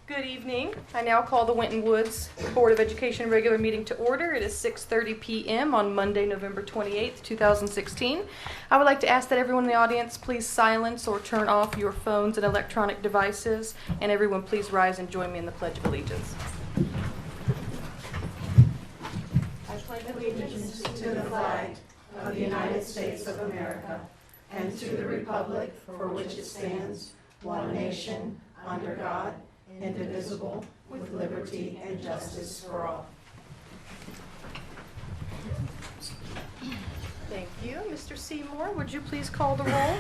Good evening. I now call the Winton Woods Board of Education regular meeting to order. It is 6:30 p.m. on Monday, November 28th, 2016. I would like to ask that everyone in the audience please silence or turn off your phones and electronic devices, and everyone please rise and join me in the Pledge of Allegiance. I pledge allegiance to the flag of the United States of America and to the republic for which it stands, one nation, under God, indivisible, with liberty and justice for all. Thank you. Mr. Seymour, would you please call the roll?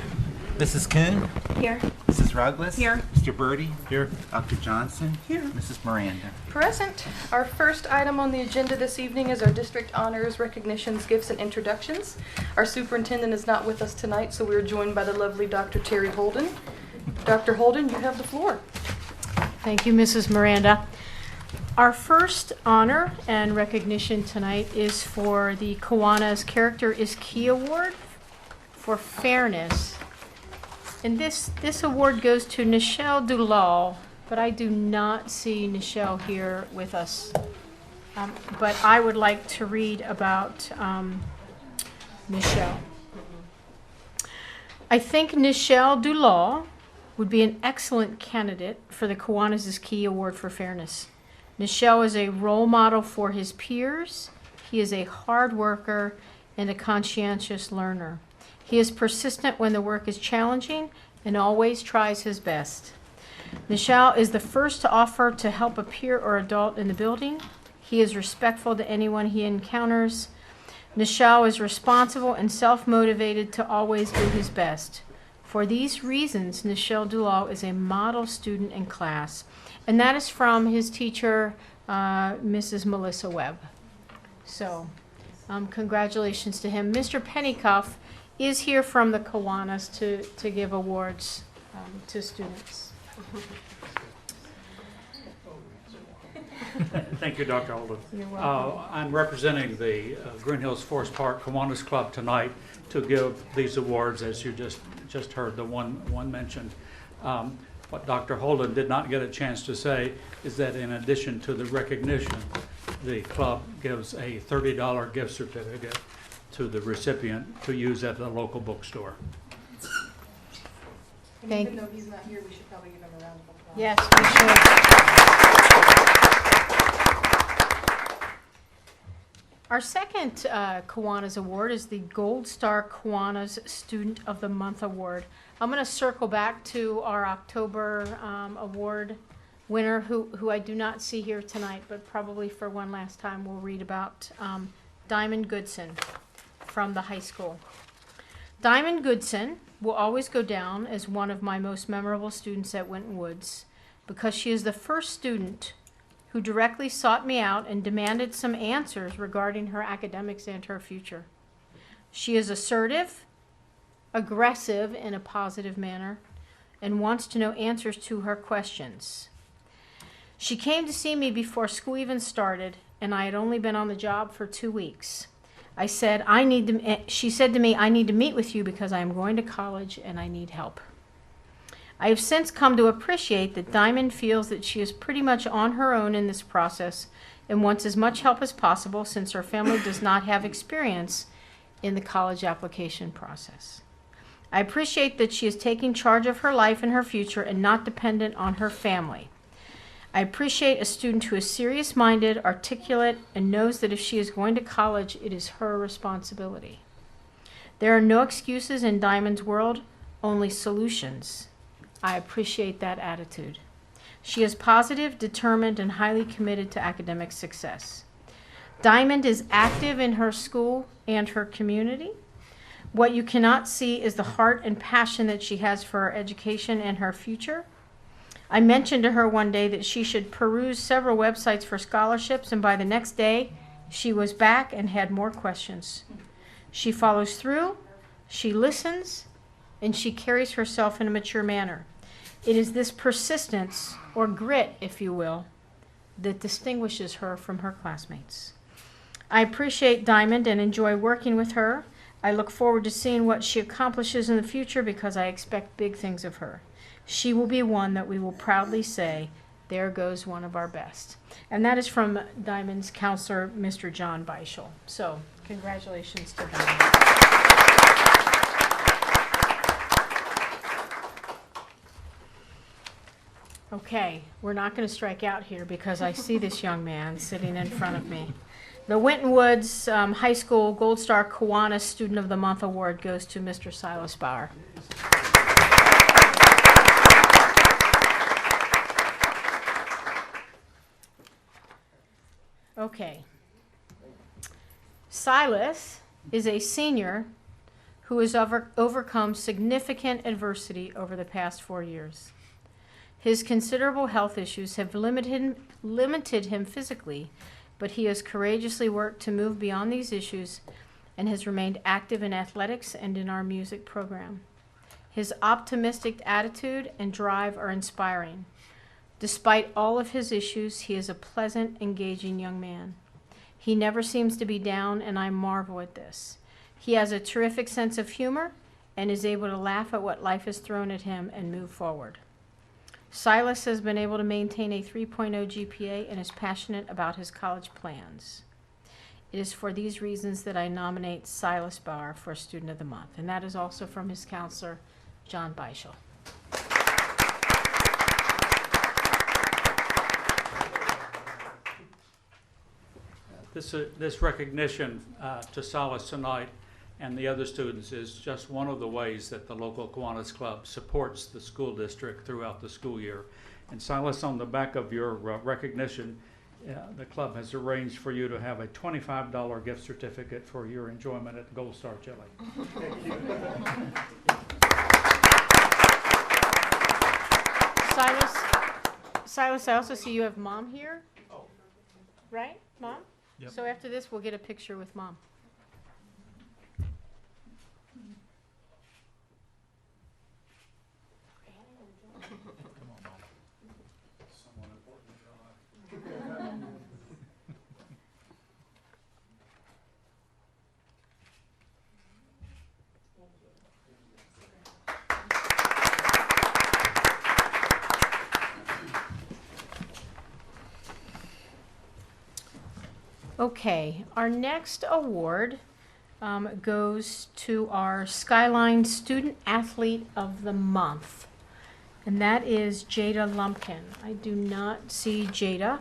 Mrs. Kuhn? Here. Mrs. Ruglis? Here. Mr. Birdie? Here. Dr. Johnson? Here. Mrs. Miranda? Present. Our first item on the agenda this evening is our district honors, recognitions, gifts, and introductions. Our superintendent is not with us tonight, so we are joined by the lovely Dr. Terry Holden. Dr. Holden, you have the floor. Thank you, Mrs. Miranda. Our first honor and recognition tonight is for the Kiwanis Character is Key Award for Fairness. And this award goes to Nichelle Dulal, but I do not see Nichelle here with us. But I would like to read about Nichelle. I think Nichelle Dulal would be an excellent candidate for the Kiwanis Key Award for Fairness. Nichelle is a role model for his peers. He is a hard worker and a conscientious learner. He is persistent when the work is challenging and always tries his best. Nichelle is the first to offer to help a peer or adult in the building. He is respectful to anyone he encounters. Nichelle is responsible and self-motivated to always do his best. For these reasons, Nichelle Dulal is a model student in class, and that is from his teacher, Mrs. Melissa Webb. So, congratulations to him. Mr. Pennycuff is here from the Kiwanis to give awards to students. Thank you, Dr. Holden. You're welcome. I'm representing the Green Hills Forest Park Kiwanis Club tonight to give these awards, as you just heard, the one mentioned. What Dr. Holden did not get a chance to say is that in addition to the recognition, the club gives a $30 gift certificate to the recipient to use at the local bookstore. And even though he's not here, we should probably give him a round of applause. Yes, we should. Our second Kiwanis Award is the Gold Star Kiwanis Student of the Month Award. I'm going to circle back to our October award winner, who I do not see here tonight, but probably for one last time we'll read about Diamond Goodson from the high school. Diamond Goodson will always go down as one of my most memorable students at Winton Woods because she is the first student who directly sought me out and demanded some answers regarding her academics and her future. She is assertive, aggressive in a positive manner, and wants to know answers to her questions. She came to see me before school even started, and I had only been on the job for 2 weeks. She said to me, I need to meet with you because I am going to college and I need help. I have since come to appreciate that Diamond feels that she is pretty much on her own in this process and wants as much help as possible since her family does not have experience in the college application process. I appreciate that she is taking charge of her life and her future and not dependent on her family. I appreciate a student who is serious-minded, articulate, and knows that if she is going to college, it is her responsibility. There are no excuses in Diamond's world, only solutions. I appreciate that attitude. She is positive, determined, and highly committed to academic success. Diamond is active in her school and her community. What you cannot see is the heart and passion that she has for her education and her future. I mentioned to her one day that she should peruse several websites for scholarships, and by the next day, she was back and had more questions. She follows through, she listens, and she carries herself in a mature manner. It is this persistence, or grit, if you will, that distinguishes her from her classmates. I appreciate Diamond and enjoy working with her. I look forward to seeing what she accomplishes in the future because I expect big things of her. She will be one that we will proudly say There goes one of our best. And that is from Diamond's counselor, Mr. John Beischel. So congratulations to Diamond. Okay, we're not going to strike out here because I see this young man sitting in front of me. The Winton Woods High School Gold Star Kiwanis Student of the Month Award goes to Mr. Silas Bauer. Okay. Silas is a senior who has overcome significant adversity over the past 4 years. His considerable health issues have limited him physically, but he has courageously worked to move beyond these issues and has remained active in athletics and in our music program. His optimistic attitude and drive are inspiring. Despite all of his issues, he is a pleasant, engaging young man. He never seems to be down, and I marvel at this. He has a terrific sense of humor and is able to laugh at what life has thrown at him and move forward. Silas has been able to maintain a 3.0 GPA and is passionate about his college plans. It is for these reasons that I nominate Silas Bauer for Student of the Month, and that is also from his counselor, John Beischel. This recognition to Silas tonight and the other students is just one of the ways that the local Kiwanis Club supports the school district throughout the school year. And Silas, on the back of your recognition, the club has arranged for you to have a $25 gift certificate for your enjoyment at Gold Star Chili. Silas, I also see you have Mom here. Oh. Right, Mom? Yep. So after this, we'll get a picture with Mom. Okay, our next award goes to our Skyline Student Athlete of the Month, and that is Jada Lumpkin. I do not see Jada,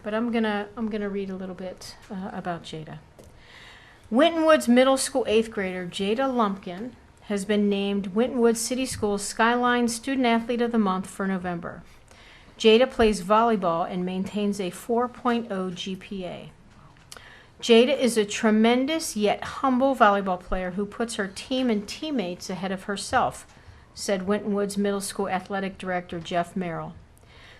but I'm gonna read a little bit about Jada. Winton Woods Middle School 8th grader Jada Lumpkin has been named Winton Woods City Schools Skyline Student Athlete of the Month for November. Jada plays volleyball and maintains a 4.0 GPA. Jada is a tremendous yet humble volleyball player who puts her team and teammates ahead of herself, said Winton Woods Middle School Athletic Director Jeff Merrill.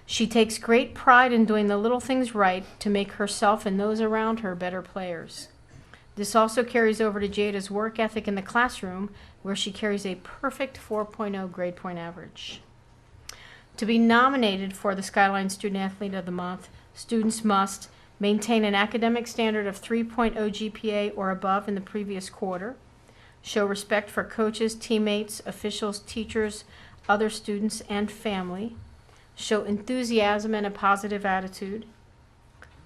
She takes great pride in doing the little things right to make herself and those around her better players. This also carries over to Jada's work ethic in the classroom, where she carries a perfect 4.0 grade point average. To be nominated for the Skyline Student Athlete of the Month, students must maintain an academic standard of 3.0 GPA or above in the previous quarter, show respect for coaches, teammates, officials, teachers, other students, and family, show enthusiasm and a positive attitude,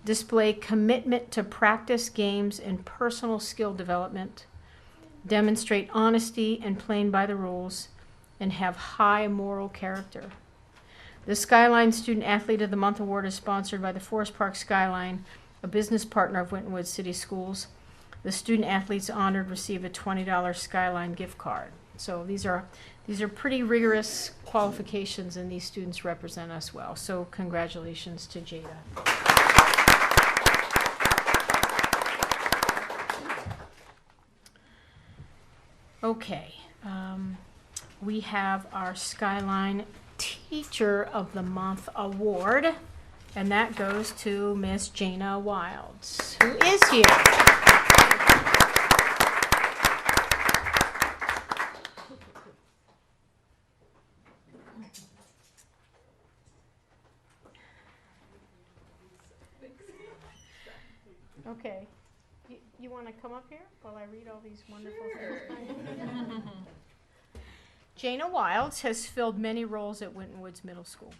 display commitment to practice, games, and personal skill development, demonstrate honesty and playing by the rules, and have high moral character. The Skyline Student Athlete of the Month Award is sponsored by the Forest Park Skyline, a business partner of Winton Woods City Schools. The student athletes honored receive a $20 Skyline gift card. So these are pretty rigorous qualifications, and these students represent us well. So congratulations to Jada. Okay, we have our Skyline Teacher of the Month Award, and that goes to Miss Jana Wilds, who is here. Okay, you want to come up here while I read all these wonderful things? Jana Wilds has filled many roles at Winton Woods Middle School.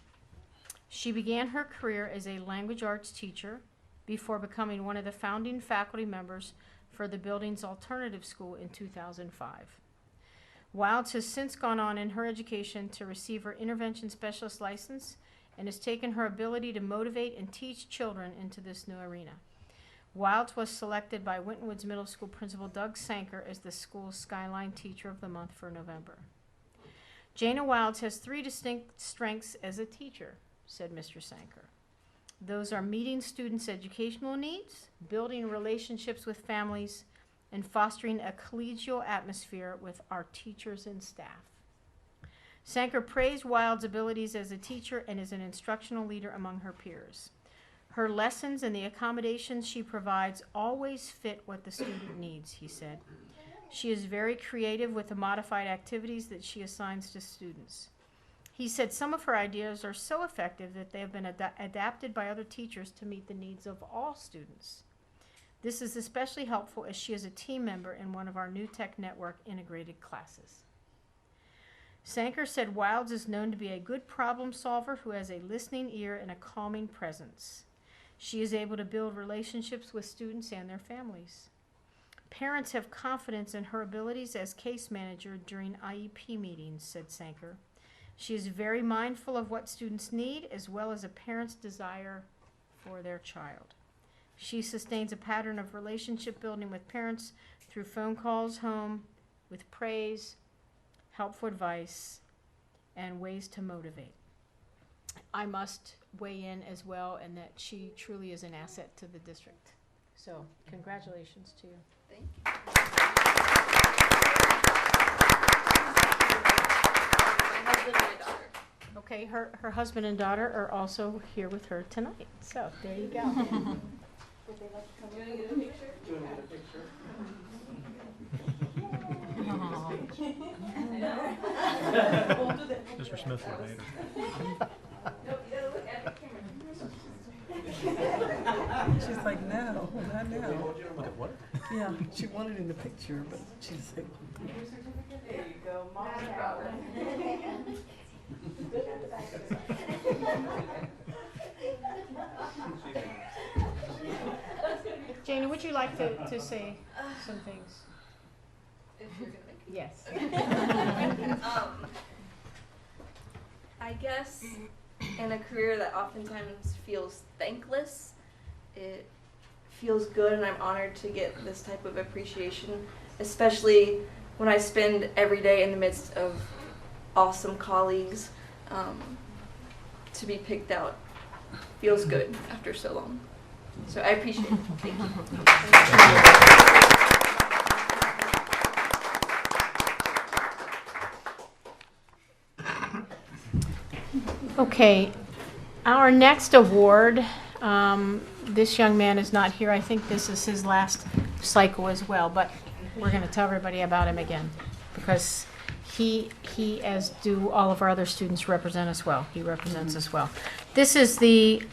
She began her career as a language arts teacher before becoming one of the founding faculty members for the building's alternative school in 2005. Wilds has since gone on in her education to receive her intervention specialist license and has taken her ability to motivate and teach children into this new arena. Wilds was selected by Winton Woods Middle School Principal Doug Sanker as the school's Skyline Teacher of the Month for November. Jana Wilds has 3 distinct strengths as a teacher, said Mr. Sanker. Those are meeting students' educational needs, building relationships with families, and fostering a collegial atmosphere with our teachers and staff. Sanker praised Wilds' abilities as a teacher and as an instructional leader among her peers. Her lessons and the accommodations she provides always fit what the student needs, he said. She is very creative with the modified activities that she assigns to students. He said some of her ideas are so effective that they have been adapted by other teachers to meet the needs of all students. This is especially helpful as she is a team member in one of our New Tech Network integrated classes. Sanker said Wilds is known to be a good problem solver who has a listening ear and a calming presence. She is able to build relationships with students and their families. Parents have confidence in her abilities as case manager during IEP meetings, said Sanker. She is very mindful of what students need as well as a parent's desire for their child. She sustains a pattern of relationship building with parents through phone calls home with praise, helpful advice, and ways to motivate. I must weigh in as well, and that she truly is an asset to the district. So, congratulations to you. Thank you. My husband and my daughter. Okay, her husband and daughter are also here with her tonight. So, there you go. Would they like to come in and get a picture? Do you want to get a picture? Mr. Smith will hate her. Nope, you gotta look at the camera. She's like, no, not now. Look at what? Yeah, she wanted in the picture, but she's like, There you go, mom and daughter. Jana, would you like to say some things? If you're gonna make it. Yes. I guess in a career that oftentimes feels thankless, it feels good, and I'm honored to get this type of appreciation, especially when I spend every day in the midst of awesome colleagues. To be picked out feels good after so long. So I appreciate it. Thank you. Okay, our next award, this young man is not here. I think this is his last cycle as well, but we're going to tell everybody about him again because he, as do all of our other students, represent us well. He represents us well. This is the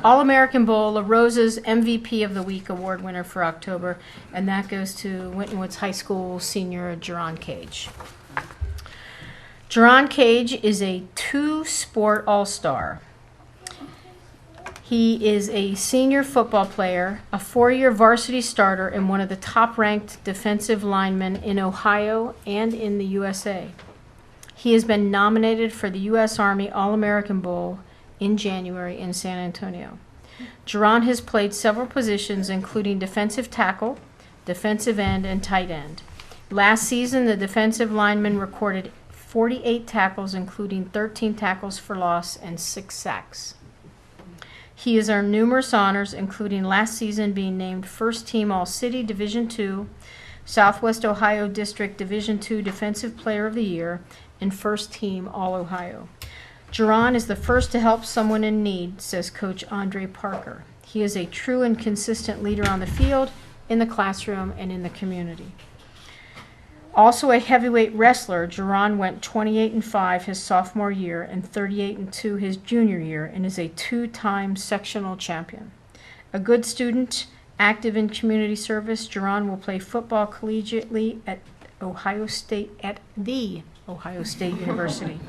All-American Bowl, La Rosa's MVP of the Week award winner for October, and that goes to Winton Woods High School senior Jerron Cage. Jerron Cage is a 2-sport all-star. He is a senior football player, a 4-year varsity starter, and one of the top-ranked defensive linemen in Ohio and in the USA. He has been nominated for the U.S. Army All-American Bowl in January in San Antonio. Jerron has played several positions, including defensive tackle, defensive end, and tight end. Last season, the defensive lineman recorded 48 tackles, including 13 tackles for loss and 6 sacks. He has earned numerous honors, including last season being named First Team All-City Division II, Southwest Ohio District Division II Defensive Player of the Year, and First Team All-Ohio. Jerron is the first to help someone in need, says Coach Andre Parker. He is a true and consistent leader on the field, in the classroom, and in the community. Also a heavyweight wrestler, Jerron went 28-5 his sophomore year and 38-2 his junior year and is a 2-time sectional champion. A good student, active in community service, Jerron will play football collegiately at the Ohio State University.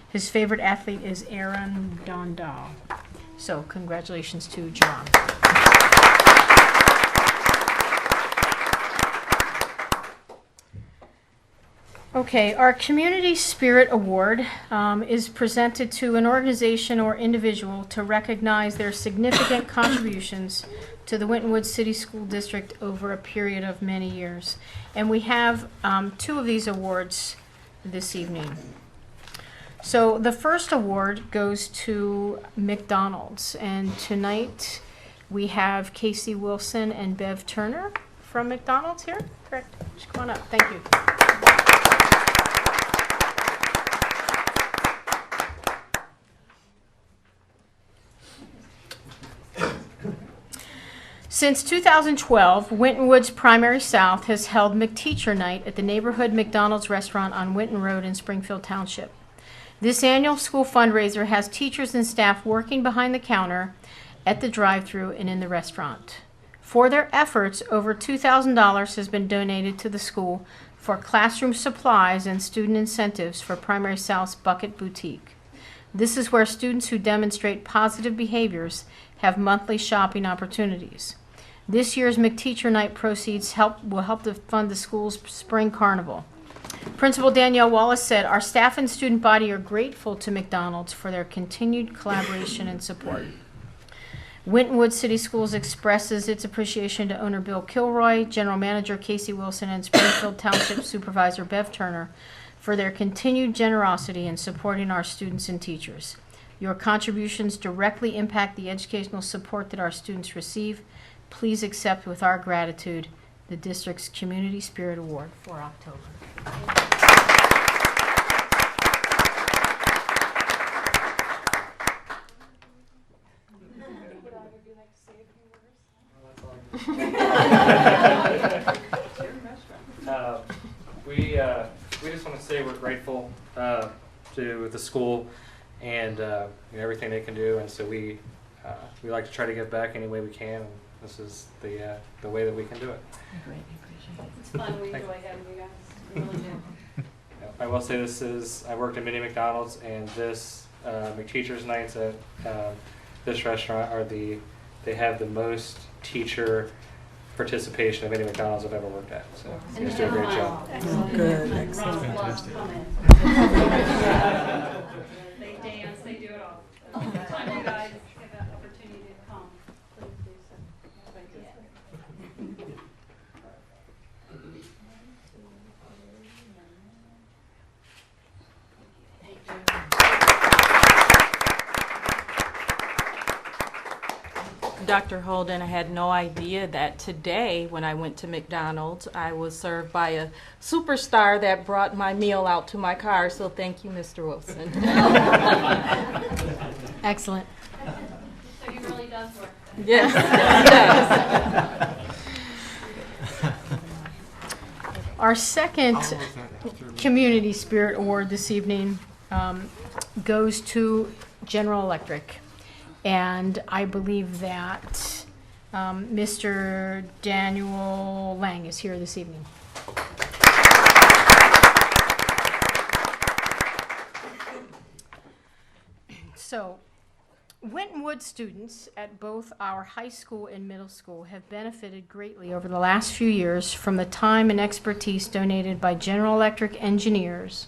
His favorite athlete is Aaron Dondal. So congratulations to John. Okay, our Community Spirit Award is presented to an organization or individual to recognize their significant contributions to the Winton Woods City School District over a period of many years. And we have 2 of these awards this evening. So the first award goes to McDonald's, and tonight we have Casey Wilson and Bev Turner from McDonald's here. Correct. Just come on up. Thank you. Since 2012, Winton Woods Primary South has held McTeacher Night at the neighborhood McDonald's restaurant on Winton Road in Springfield Township. This annual school fundraiser has teachers and staff working behind the counter, at the drive-thru, and in the restaurant. For their efforts, over $2,000 has been donated to the school for classroom supplies and student incentives for Primary South's Bucket Boutique. This is where students who demonstrate positive behaviors have monthly shopping opportunities. This year's McTeacher Night proceeds will help to fund the school's spring carnival. Principal Danielle Wallace said, "Our staff and student body are grateful to McDonald's for their continued collaboration and support." Winton Woods City Schools expresses its appreciation to owner Bill Kilroy, General Manager Casey Wilson, and Springfield Township Supervisor Bev Turner for their continued generosity in supporting our students and teachers. Your contributions directly impact the educational support that our students receive. Please accept with our gratitude the district's Community Spirit Award for October. We just want to say we're grateful to the school and everything they can do, and so we like to try to give back any way we can. And this is the way that we can do it. Greatly appreciate it. It's fun. We enjoy having you guys. We really do. I will say I worked at many McDonald's, and this McTeacher's Nights at this restaurant they have the most teacher participation of any McDonald's I've ever worked at. So you guys do a great job. Good, excellent. Fantastic. They dance, they do it all. Anytime you guys have that opportunity to come, please do so. Thank you. Dr. Holden, I had no idea that today when I went to McDonald's, I was served by a superstar that brought my meal out to my car. So thank you, Mr. Wilson. Excellent. So he really does work. Yes, yes. Our second Community Spirit Award this evening goes to General Electric. And I believe that Mr. Daniel Lang is here this evening. So, Winton Woods students at both our high school and middle school have benefited greatly over the last few years from the time and expertise donated by General Electric engineers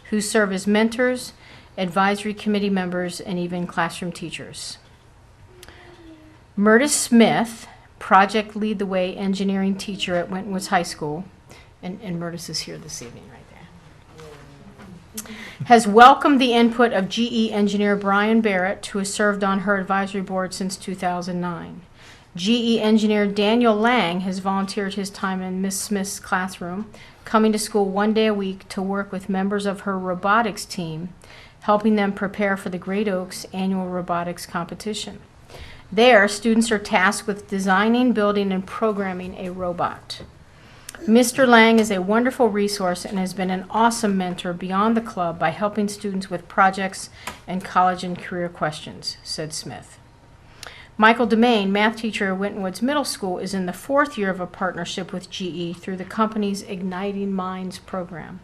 who serve as mentors, advisory committee members, and even classroom teachers. Murtis Smith, Project Lead the Way engineering teacher at Winton Woods High School, and Murtis is here this evening right there, has welcomed the input of GE engineer Brian Barrett, who has served on her advisory board since 2009. GE engineer Daniel Lang has volunteered his time in Miss Smith's classroom, coming to school 1 day a week to work with members of her robotics team, helping them prepare for the Great Oaks annual robotics competition. There, students are tasked with designing, building, and programming a robot. Mr. Lang is a wonderful resource and has been an awesome mentor beyond the club by helping students with projects and college and career questions, said Smith. Michael DeMaine, math teacher at Winton Woods Middle School, is in the 4th year of a partnership with GE through the company's Igniting Minds program.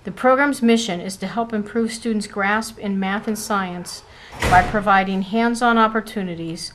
The program's mission is to help improve students' grasp in math and science by providing hands-on opportunities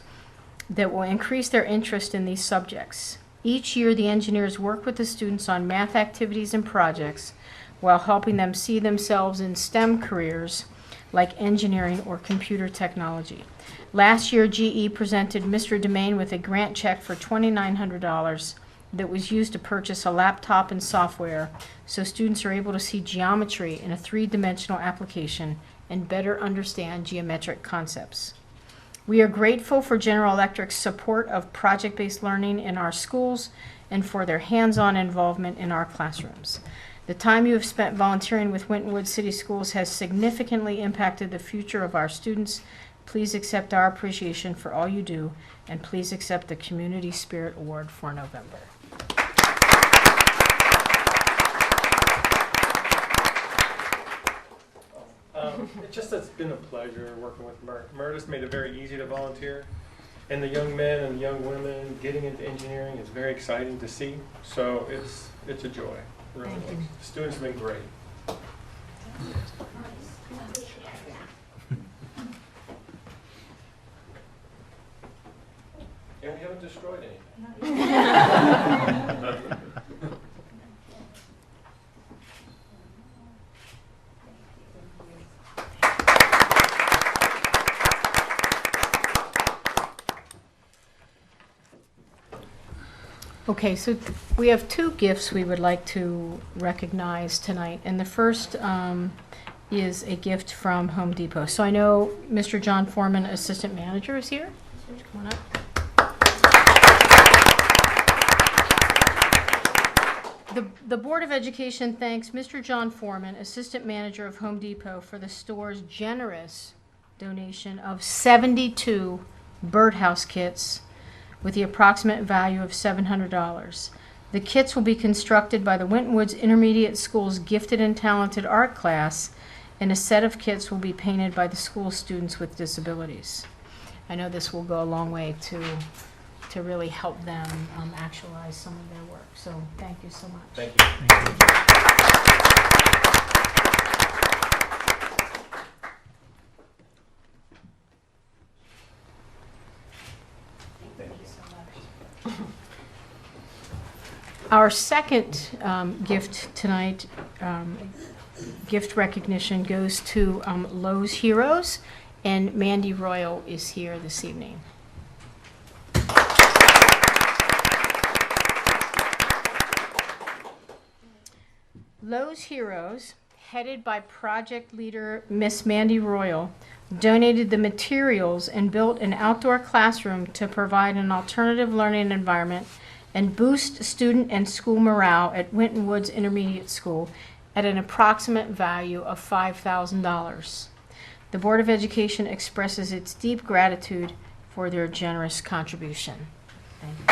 that will increase their interest in these subjects. Each year, the engineers work with the students on math activities and projects while helping them see themselves in STEM careers like engineering or computer technology. Last year, GE presented Mr. Demain with a grant check for $2,900 that was used to purchase a laptop and software so students are able to see geometry in a three-dimensional application and better understand geometric concepts. We are grateful for General Electric's support of project-based learning in our schools and for their hands-on involvement in our classrooms. The time you have spent volunteering with Winton Woods City Schools has significantly impacted the future of our students. Please accept our appreciation for all you do, and please accept the Community Spirit Award for November. It just has been a pleasure working with Meredith. Made it very easy to volunteer. And the young men and young women getting into engineering is very exciting to see. So it's a joy. Really. Thank you. The students have been great. And we haven't destroyed anything. Okay, so we have two gifts we would like to recognize tonight, and the first is a gift from Home Depot. So I know Mr. John Foreman, Assistant Manager, is here. Come on up. The Board of Education thanks Mr. John Foreman, Assistant Manager of Home Depot, for the store's generous donation of 72 birdhouse kits with the approximate value of $700. The kits will be constructed by the Winton Woods Intermediate School's Gifted and Talented Art class, and a set of kits will be painted by the school students with disabilities. I know this will go a long way to really help them actualize some of their work. So thank you so much. Thank you. Our second gift tonight, gift recognition, goes to Lowe's Heroes, and Mandy Royal is here this evening. Lowe's Heroes, headed by project leader Miss Mandy Royal, donated the materials and built an outdoor classroom to provide an alternative learning environment and boost student and school morale at Winton Woods Intermediate School at an approximate value of $5,000. The Board of Education expresses its deep gratitude for their generous contribution. Thank you.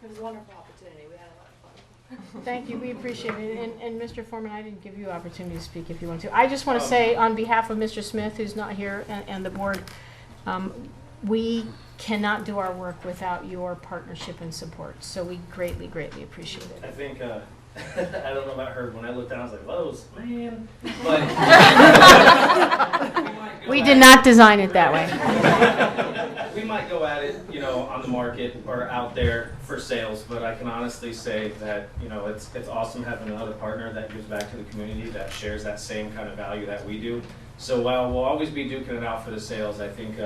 It was a wonderful opportunity. We had a lot of fun. Thank you, we appreciate it. And Mr. Foreman, I didn't give you opportunity to speak if you want to. I just want to say on behalf of Mr. Smith, who's not here, and the board, we cannot do our work without your partnership and support. So we greatly, greatly appreciate it. I think, I don't know about her, when I looked down, I was like, Lowe's, man. But We did not design it that way. we might go at it, on the market or out there for sales, but I can honestly say that, it's awesome having another partner that gives back to the community, that shares that same kind of value that we do. So while we'll always be duking it out for the sales, I think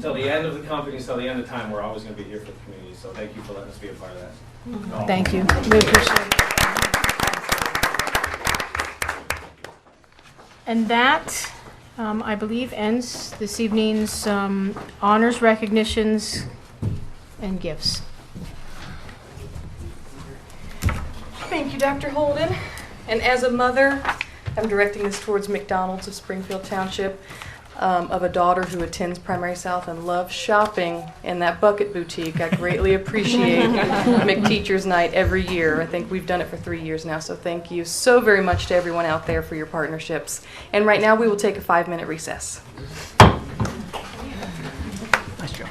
till the end of the company, till the end of time, we're always going to be here for the community. So thank you for letting us be a part of that. Thank you, we appreciate it. And that, I believe, ends this evening's honors, recognitions, and gifts. Thank you, Dr. Holden. And as a mother, I'm directing this towards McDonald's of Springfield Township, of a daughter who attends Primary South and loves shopping in that bucket boutique. I greatly appreciate McTeacher's Night every year. I think we've done it for 3 years now, so thank you so very much to everyone out there for your partnerships. And right now we will take a 5-minute recess. Nice job.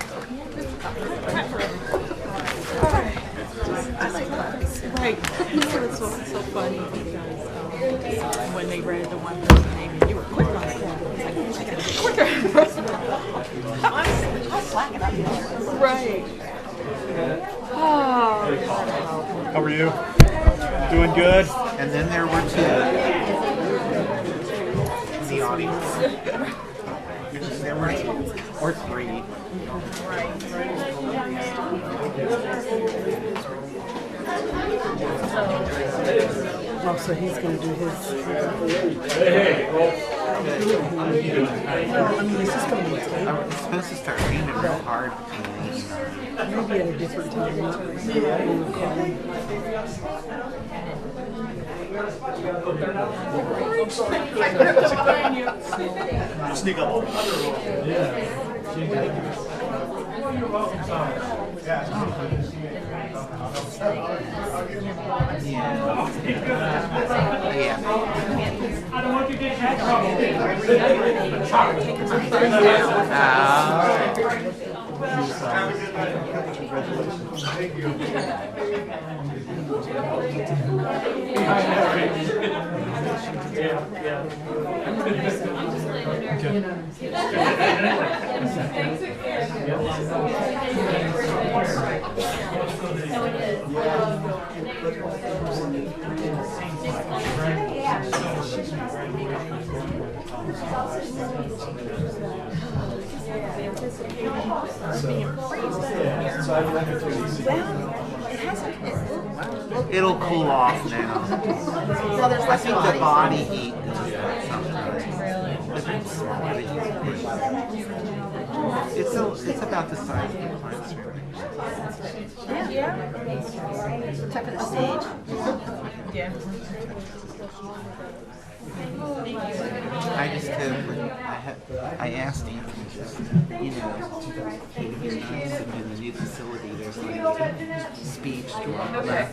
It's so funny because when they read the one person's name, and you were quick on it. It's like, I gotta be quicker. Right. How are you? Doing good? And then there were two in the audience. There were two or three. Oh, so he's going to do his. Well, I mean, it's just going to be I'm supposed to start painting real hard. maybe at a different time. Sneak up on Yeah. I don't want you to get that trouble. It'll cool off now. I think the body heat does that sometimes. It's about the size of the plants, really. Top of the stage. I just I asked him, you know, he was nice, and in the new facility, there's like speech drama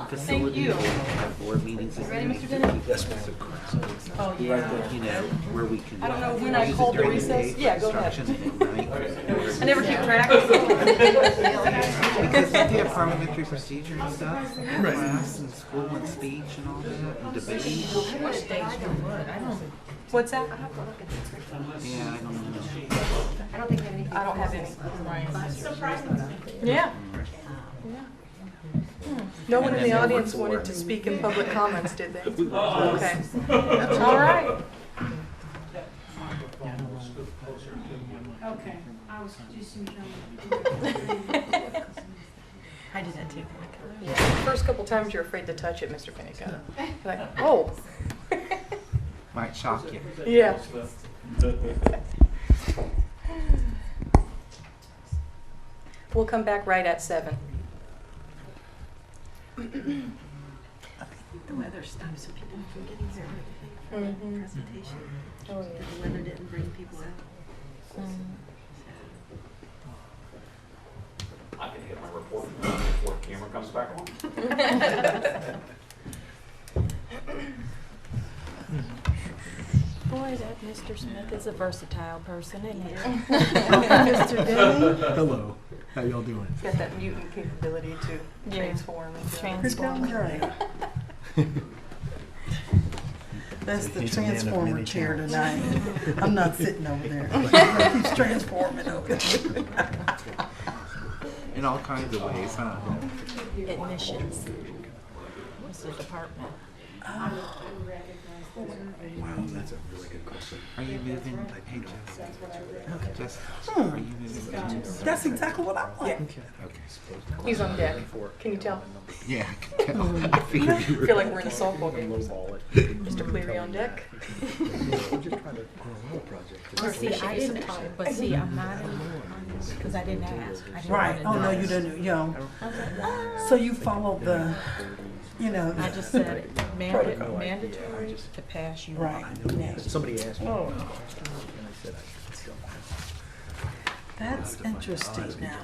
facility, have board meetings. Ready, Mr. Denny? Yes, ma'am. Oh, yeah. You know, where we can. I don't know when I use it called the during recess. day Yeah, for go ahead. instruction at night. I never keep track. Because they have parliamentary procedure and stuff, class and school and speech and all that, and debate. What's that? Yeah, I don't know. I don't have any. Yeah. No one in the audience wanted to speak in public comments, did they? Okay. All right. Okay, I was just I did that too. Yeah. First couple times you're afraid to touch it, Mr. Pinnico. Like, oh. Might shock you. Yeah. We'll come back right at 7. The weather stops some people from getting here. Presentation. Oh, yeah. The weather didn't bring people out. I can hit my report before the camera comes back on. Boy, that Mr. Smith is a versatile person, isn't he? Mr. Denny? Hello. How y'all doing? He's got that mutant capability to transform. Transform. That's the He's a man of transformer many chair talents. tonight. I'm not sitting over there. He's transforming over there. In all kinds of ways, huh? Admissions. What's the department? Wow, that's a really good question. Are you moving? Hey, Jessica. Hmm. Are you moving? That's exactly what I want. Okay. He's on deck. Can you tell? Yeah, I can tell. I figured you I were. feel like we're in a softball game. Mr. Cleary on deck. Well, see, I didn't, but see, I'm not in, because I didn't ask. I didn't Right. wanna Oh, no, know. you didn't. You know. I was like, ah. So you followed the, you know. I just said mandatory to pass you. Right. Yeah. Somebody asked me. Oh. And I said I still That's interesting now.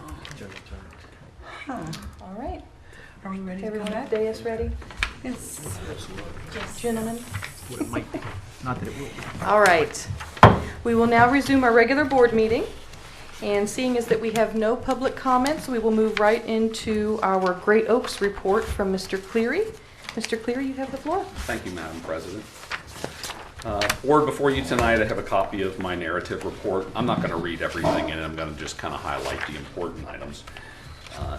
Huh. All right. Are we ready to come Everyone back? at dais ready? Yes. Gentlemen. What it might be. Not that it will be. All right. We will now resume our regular board meeting. And seeing as that we have no public comments, we will move right into our Great Oaks report from Mr. Cleary. Mr. Clear, you have the floor. Thank you, Madam President. Board, before you tonight, I have a copy of my narrative report. I'm not going to read everything in it. I'm going to just kind of highlight the important items.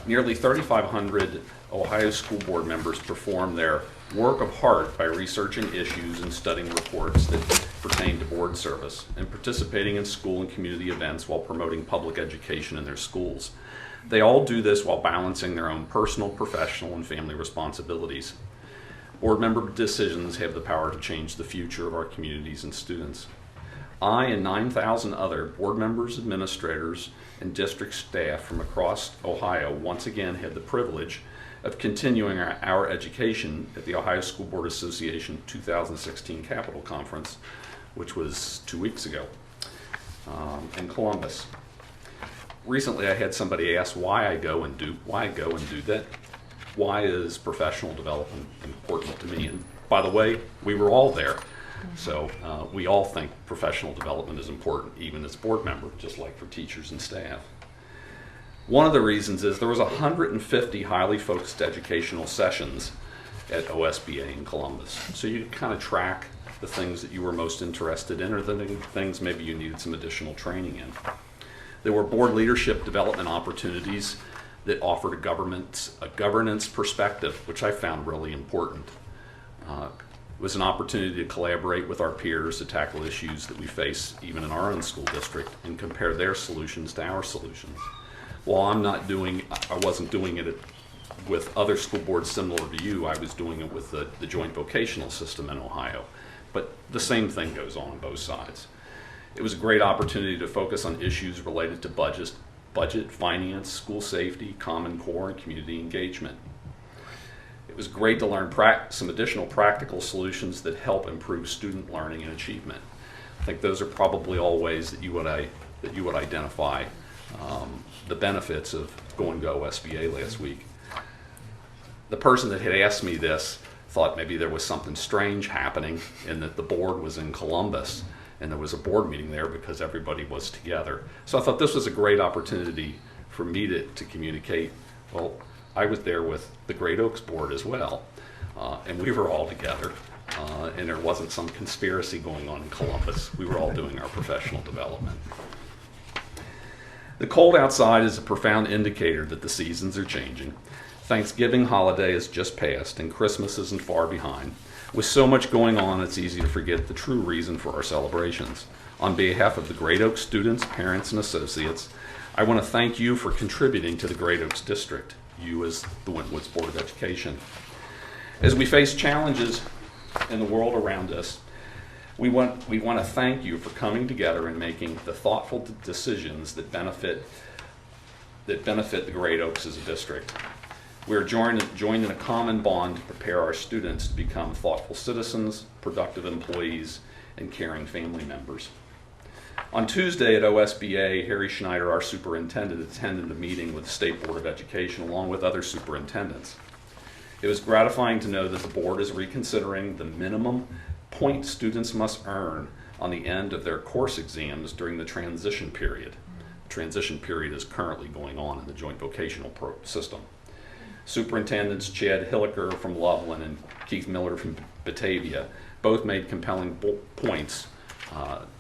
Nearly 3,500 Ohio school board members perform their work of heart by researching issues and studying reports that pertain to board service and participating in school and community events while promoting public education in their schools. They all do this while balancing their own personal, professional, and family responsibilities. Board member decisions have the power to change the future of our communities and students. I and 9,000 other board members, administrators, and district staff from across Ohio once again had the privilege of continuing our education at the Ohio School Board Association 2016 Capitol Conference, which was 2 weeks ago in Columbus. Recently, I had somebody ask why I go and do that. Why is professional development important to me? And by the way, we were all there. So we all think professional development is important, even as board members, just like for teachers and staff. One of the reasons is there was 150 highly focused educational sessions at OSBA in Columbus. So you could kind of track the things that you were most interested in or the things maybe you needed some additional training in. There were board leadership development opportunities that offered a governance perspective, which I found really important. It was an opportunity to collaborate with our peers to tackle issues that we face even in our own school district and compare their solutions to our solutions. While I wasn't doing it with other school boards similar to you, I was doing it with the joint vocational system in Ohio. But the same thing goes on both sides. It was a great opportunity to focus on issues related to budget, finance, school safety, Common Core, and community engagement. It was great to learn some additional practical solutions that help improve student learning and achievement. I think those are probably all ways that you would identify the benefits of going to OSBA last week. The person that had asked me this thought maybe there was something strange happening and that the board was in Columbus and there was a board meeting there because everybody was together. So I thought this was a great opportunity for me to communicate. Well, I was there with the Great Oaks board as well, and we were all together, and there wasn't some conspiracy going on in Columbus. We were all doing our professional development. The cold outside is a profound indicator that the seasons are changing. Thanksgiving holiday has just passed, and Christmas isn't far behind. With so much going on, it's easy to forget the true reason for our celebrations. On behalf of the Great Oaks students, parents, and associates, I want to thank you for contributing to the Great Oaks District, you as the Winton Woods Board of Education. As we face challenges in the world around us, we want to thank you for coming together and making the thoughtful decisions that benefit the Great Oaks as a district. We are joined in a common bond to prepare our students to become thoughtful citizens, productive employees, and caring family members. On Tuesday at OSBA, Harry Schneider, our superintendent, attended a meeting with the State Board of Education along with other superintendents. It was gratifying to know that the board is reconsidering the minimum point students must earn on the end of their course exams during the transition period. The transition period is currently going on in the joint vocational system. Superintendents Chad Hilliker from Loveland and Keith Miller from Batavia both made compelling points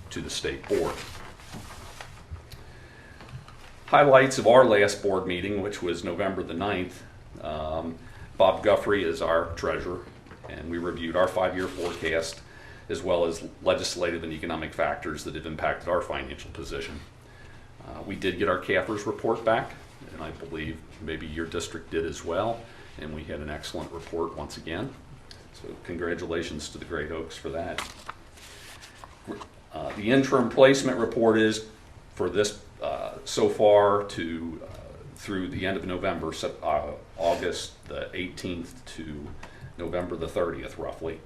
to the state board. Highlights of our last board meeting, which was November the 9th, Bob Guffrey is our treasurer, and we reviewed our 5-year forecast as well as legislative and economic factors that have impacted our financial position. We did get our CAFRS report back, and I believe maybe your district did as well, and we had an excellent report once again. So congratulations to the Great Oaks for that. The interim placement report is for this so far to through the end of November, August the 18th to November the 30th, roughly.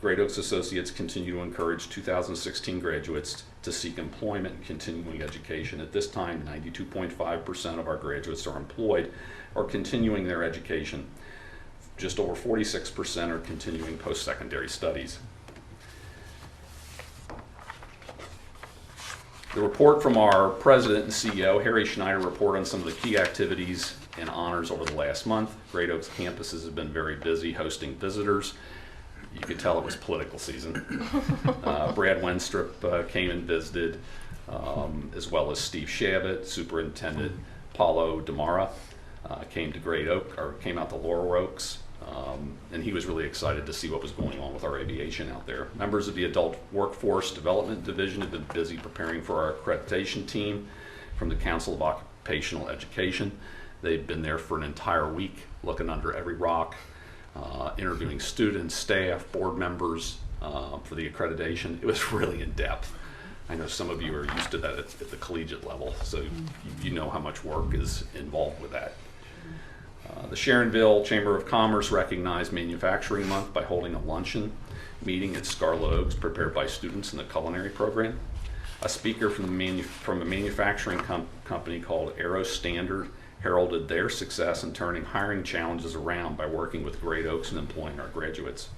Great Oaks Associates continue to encourage 2016 graduates to seek employment and continuing education. At this time, 92.5% of our graduates are employed or continuing their education. Just over 46% are continuing post-secondary studies. The report from our president and CEO, Harry Schneider, report on some of the key activities and honors over the last month. Great Oaks campuses have been very busy hosting visitors. You could tell it was political season. Brad Wenstrup came and visited, as well as Steve Shabbat, Superintendent Paulo Demara came to came out to Laurel Oaks, and he was really excited to see what was going on with our aviation out there. Members of the Adult Workforce Development Division have been busy preparing for our accreditation team from the Council of Occupational Education. They've been there for an entire week, looking under every rock, interviewing students, staff, board members for the accreditation. It was really in depth. I know some of you are used to that at the collegiate level, so you know how much work is involved with that. The Sharonville Chamber of Commerce recognized Manufacturing Month by holding a luncheon meeting at Scarlet Oaks prepared by students in the culinary program. A speaker from a manufacturing company called Aero Standard heralded their success in turning hiring challenges around by working with Great Oaks and employing our graduates.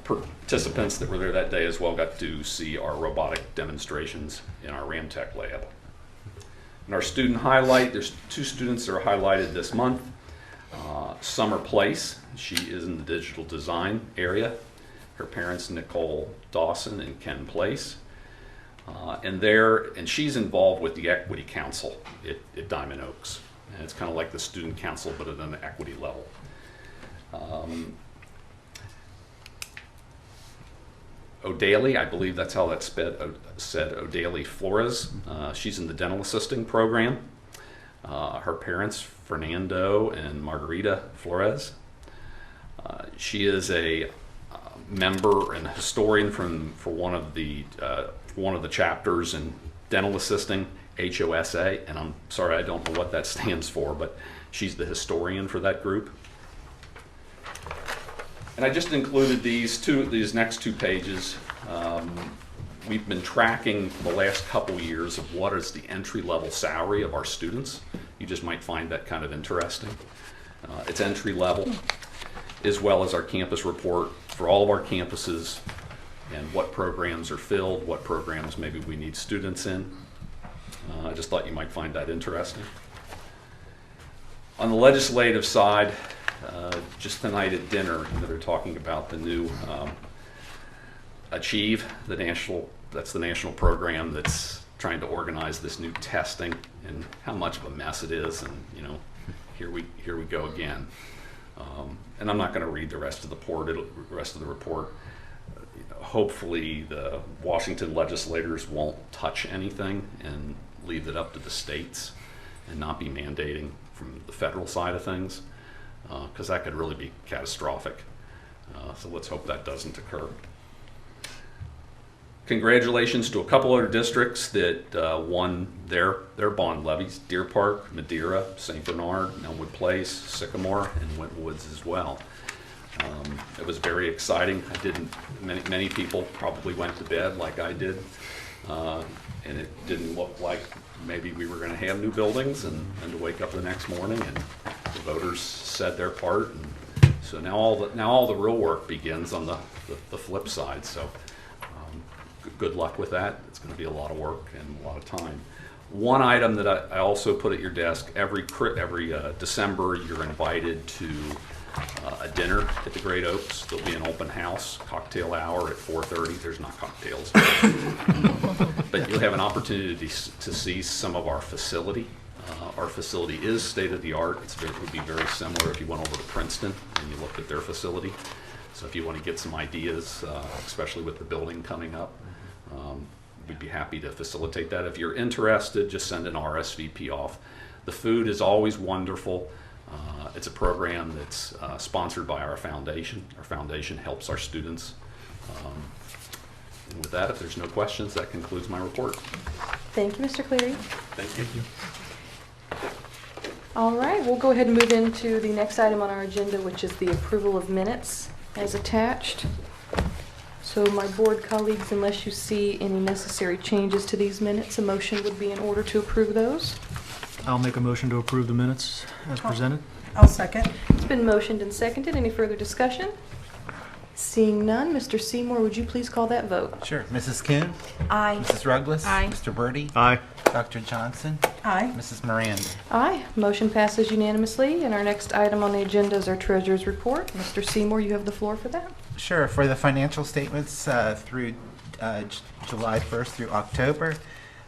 Participants that were there that day as well got to see our robotic demonstrations in our Ramtech lab. In our student highlight, there's 2 students that are highlighted this month. Summer Place, she is in the digital design area. Her parents, Nicole Dawson and Ken Place. And she's involved with the Equity Council at Diamond Oaks. And it's kind of like the student council, but at an equity level. O'Daly, I believe that's how that's said, O'Daly Flores. She's in the dental assisting program. Her parents, Fernando and Margarita Flores. She is a member and historian for one of the chapters in dental assisting, HOSA, and I'm sorry I don't know what that stands for, but she's the historian for that group. And I just included these next 2 pages. We've been tracking the last couple years of what is the entry-level salary of our students. You just might find that kind of interesting. It's entry-level, as well as our campus report for all of our campuses and what programs are filled, what programs maybe we need students in. I just thought you might find that interesting. On the legislative side, just tonight at dinner, they're talking about the new Achieve, that's the national program that's trying to organize this new testing and how much of a mess it is, and here we go again. And I'm not going to read the rest of the report. Hopefully the Washington legislators won't touch anything and leave it up to the states and not be mandating from the federal side of things, because that could really be catastrophic. So let's hope that doesn't occur. Congratulations to a couple other districts that won their bond levies: Deer Park, Madeira, St. Bernard, Elmwood Place, Sycamore, and Winton Woods as well. It was very exciting. Many people probably went to bed like I did, and it didn't look like maybe we were going to have new buildings, and to wake up the next morning and the voters said their part. And so now all the real work begins on the flip side. So good luck with that. It's going to be a lot of work and a lot of time. One item that I also put at your desk: every December you're invited to a dinner at the Great Oaks. There'll be an open house, cocktail hour at 4:30. There's not cocktails, but you'll have an opportunity to see some of our facility. Our facility is state of the art. It would be very similar if you went over to Princeton and you looked at their facility. So if you want to get some ideas, especially with the building coming up, we'd be happy to facilitate that. If you're interested, just send an RSVP off. The food is always wonderful. It's a program that's sponsored by our foundation. Our foundation helps our students. And with that, if there's no questions, that concludes my report. Thank you, Mr. Cleary. Thank you. All right, we'll go ahead and move into the next item on our agenda, which is the approval of minutes as attached. So my board colleagues, unless you see any necessary changes to these minutes, a motion would be in order to approve those. I'll make a motion to approve the minutes as presented. I'll second. It's been motioned and seconded. Any further discussion? Seeing none, Mr. Seymour, would you please call that vote? Sure. Mrs. Kuhn? Aye. Mrs. Ruggless? Aye. Mr. Birdie? Aye. Dr. Johnson? Aye. Mrs. Miranda? Aye. Motion passes unanimously. And our next item on the agenda is our treasurer's report. Mr. Seymour, you have the floor for that. Sure. For the financial statements through July 1st through October,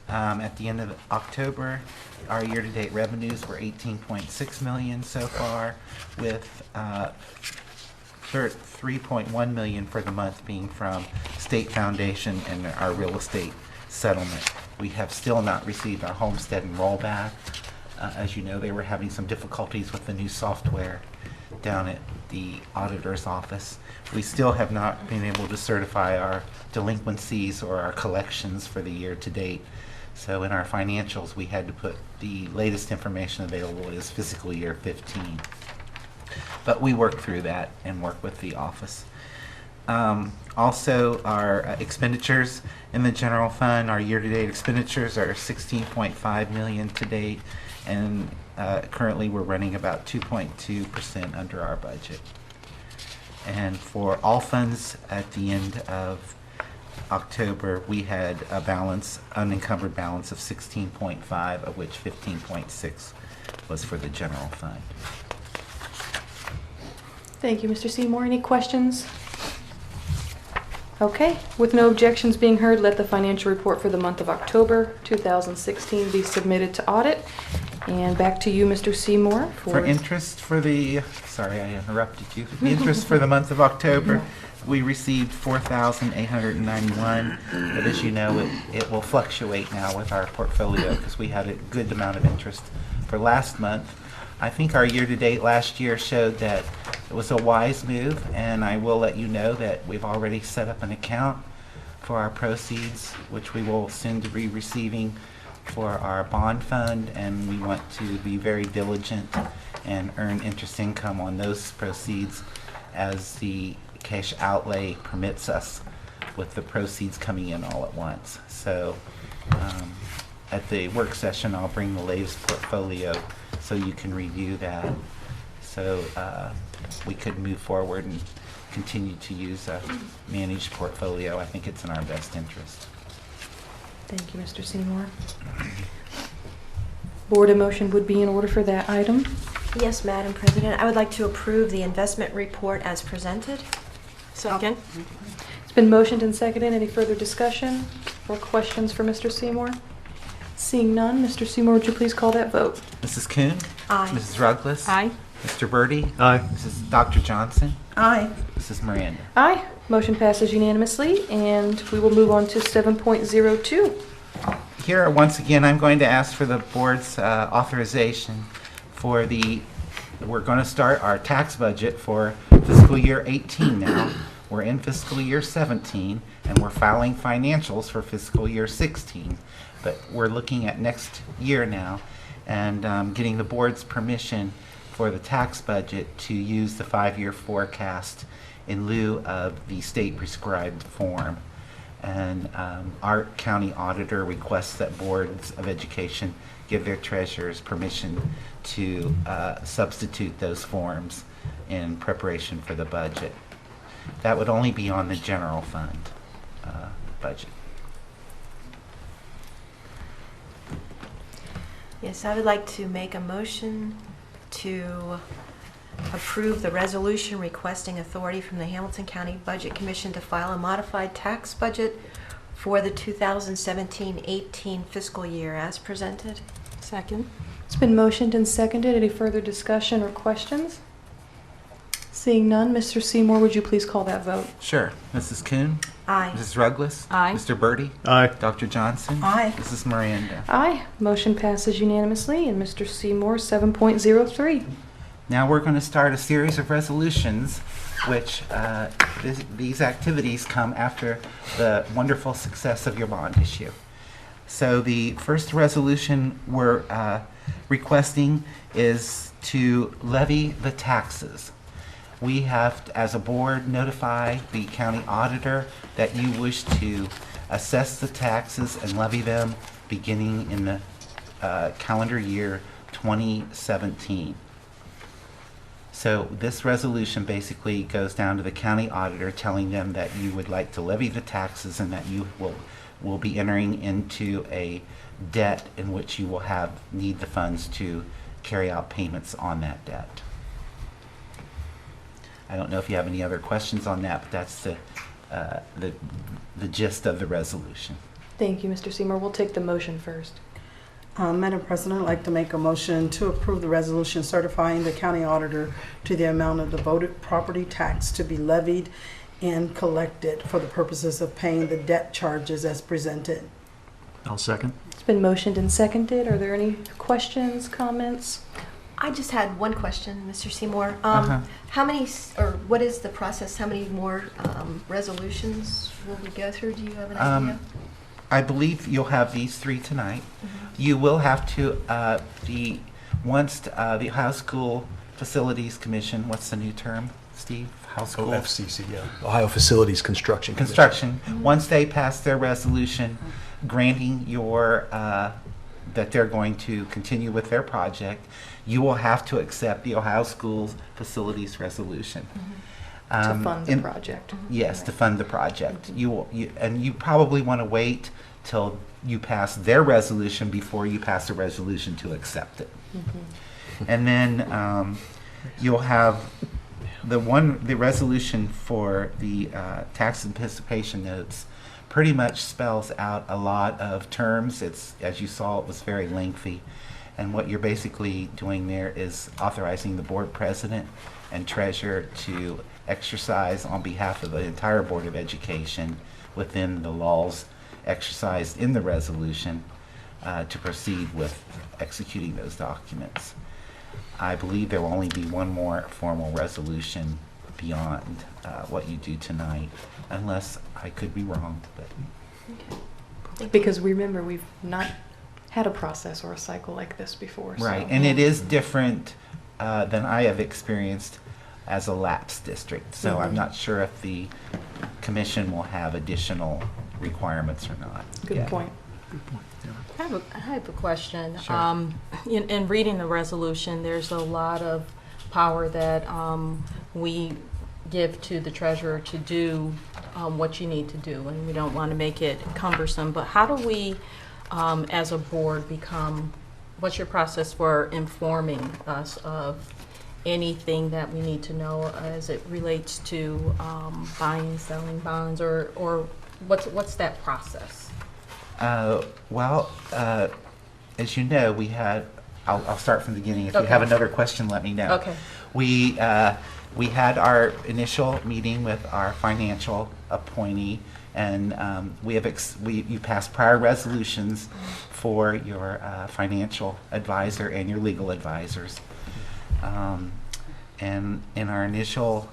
at the end of October, our year-to-date revenues were $18.6 million so far, with $3.1 million for the month being from state foundation and our real estate settlement. We have still not received our homestead rollback. As you know, they were having some difficulties with the new software down at the auditor's office. We still have not been able to certify our delinquencies or our collections for the year to date. So in our financials, we had to put the latest information available as fiscal year 15. But we work through that and work with the office. Also, our expenditures in the general fund, our year-to-date expenditures are $16.5 million to date, and currently we're running about 2.2% under our budget. And for all funds at the end of October, we had a balance, unencumbered balance of 16.5, of which 15.6 was for the general fund. Thank you, Mr. Seymour. Any questions? Okay. With no objections being heard, let the financial report for the month of October 2016 be submitted to audit. And back to you, Mr. Seymour. For interest for the, sorry I interrupted you. The interest for the month of October, we received $4,891, but as you know, it will fluctuate now with our portfolio because we had a good amount of interest for last month. I think our year-to-date last year showed that it was a wise move, and I will let you know that we've already set up an account for our proceeds, which we will soon be receiving for our bond fund, and we want to be very diligent and earn interest income on those proceeds as the cash outlay permits us, with the proceeds coming in all at once. So at the work session, I'll bring the latest portfolio so you can review that. So we could move forward and continue to use a managed portfolio. I think it's in our best interest. Thank you, Mr. Seymour. Board, a motion would be in order for that item. Yes, Madam President. I would like to approve the investment report as presented. Second. It's been motioned and seconded. Any further discussion or questions for Mr. Seymour? Seeing none, Mr. Seymour, would you please call that vote? Mrs. Kuhn? Aye. Mrs. Ruggless? Aye. Mr. Birdie? Aye. Mrs. Dr. Johnson? Aye. Mrs. Miranda? Aye. Motion passes unanimously, and we will move on to 7.02. Here, once again, I'm going to ask for the board's authorization for we're going to start our tax budget for fiscal year 18 now. We're in fiscal year 17, and we're filing financials for fiscal year 16. But we're looking at next year now and getting the board's permission for the tax budget to use the 5-year forecast in lieu of the state prescribed form. And our county auditor requests that boards of education give their treasurers permission to substitute those forms in preparation for the budget. That would only be on the general fund budget. Yes, I would like to make a motion to approve the resolution requesting authority from the Hamilton County Budget Commission to file a modified tax budget for the 2017-18 fiscal year as presented. Second. It's been motioned and seconded. Any further discussion or questions? Seeing none, Mr. Seymour, would you please call that vote? Sure. Mrs. Kuhn? Aye. Mrs. Ruggless? Aye. Mr. Birdie? Aye. Dr. Johnson? Aye. Mrs. Miranda? Aye. Motion passes unanimously, and Mr. Seymour, 7.03. Now we're going to start a series of resolutions which these activities come after the wonderful success of your bond issue. So the first resolution we're requesting is to levy the taxes. We have, as a board, notify the county auditor that you wish to assess the taxes and levy them beginning in the calendar year 2017. So this resolution basically goes down to the county auditor telling them that you would like to levy the taxes and that you will will be entering into a debt in which you will need the funds to carry out payments on that debt. I don't know if you have any other questions on that, but that's the gist of the resolution. Thank you, Mr. Seymour. We'll take the motion first. Madam President, I'd like to make a motion to approve the resolution certifying the county auditor to the amount of devoted property tax to be levied and collected for the purposes of paying the debt charges as presented. I'll second. It's been motioned and seconded. Are there any questions, comments? I just had one question, Mr. Seymour. Uh-huh. What is the process? How many more resolutions will we go through? Do you have an idea? I believe you'll have these 3 tonight. You will have to, once the Ohio School Facilities Commission, what's the new term, Steve? Ohio School? OFCC, yeah. Ohio Facilities Construction Commission. Construction. Once they pass their resolution granting your, that they're going to continue with their project, you will have to accept the Ohio Schools Facilities Resolution. To fund the project. Yes, to fund the project. And you probably want to wait till you pass their resolution before you pass a resolution to accept it. And then you'll have the resolution for the tax anticipation notes pretty much spells out a lot of terms. It's, as you saw, it was very lengthy. And what you're basically doing there is authorizing the board president and treasurer to exercise on behalf of the entire Board of Education within the laws exercised in the resolution to proceed with executing those documents. I believe there will only be one more formal resolution beyond what you do tonight, unless I could be wrong. But Because remember, we've not had a process or a cycle like this before. right, So. and it is different than I have experienced as a lapse district. So I'm not sure if the commission will have additional requirements or not. Good point. I have a question. Sure. In reading the resolution, there's a lot of power that we give to the treasurer to do what you need to do, and we don't want to make it cumbersome. But how do we, as a board, what's your process for informing us of anything that we need to know as it relates to buying, selling bonds, or what's that process? Well, as you know, we had, I'll start from the beginning. If you Okay. have another question, let me know. Okay. We had our initial meeting with our financial appointee, and you passed prior resolutions for your financial advisor and your legal advisors. And in our initial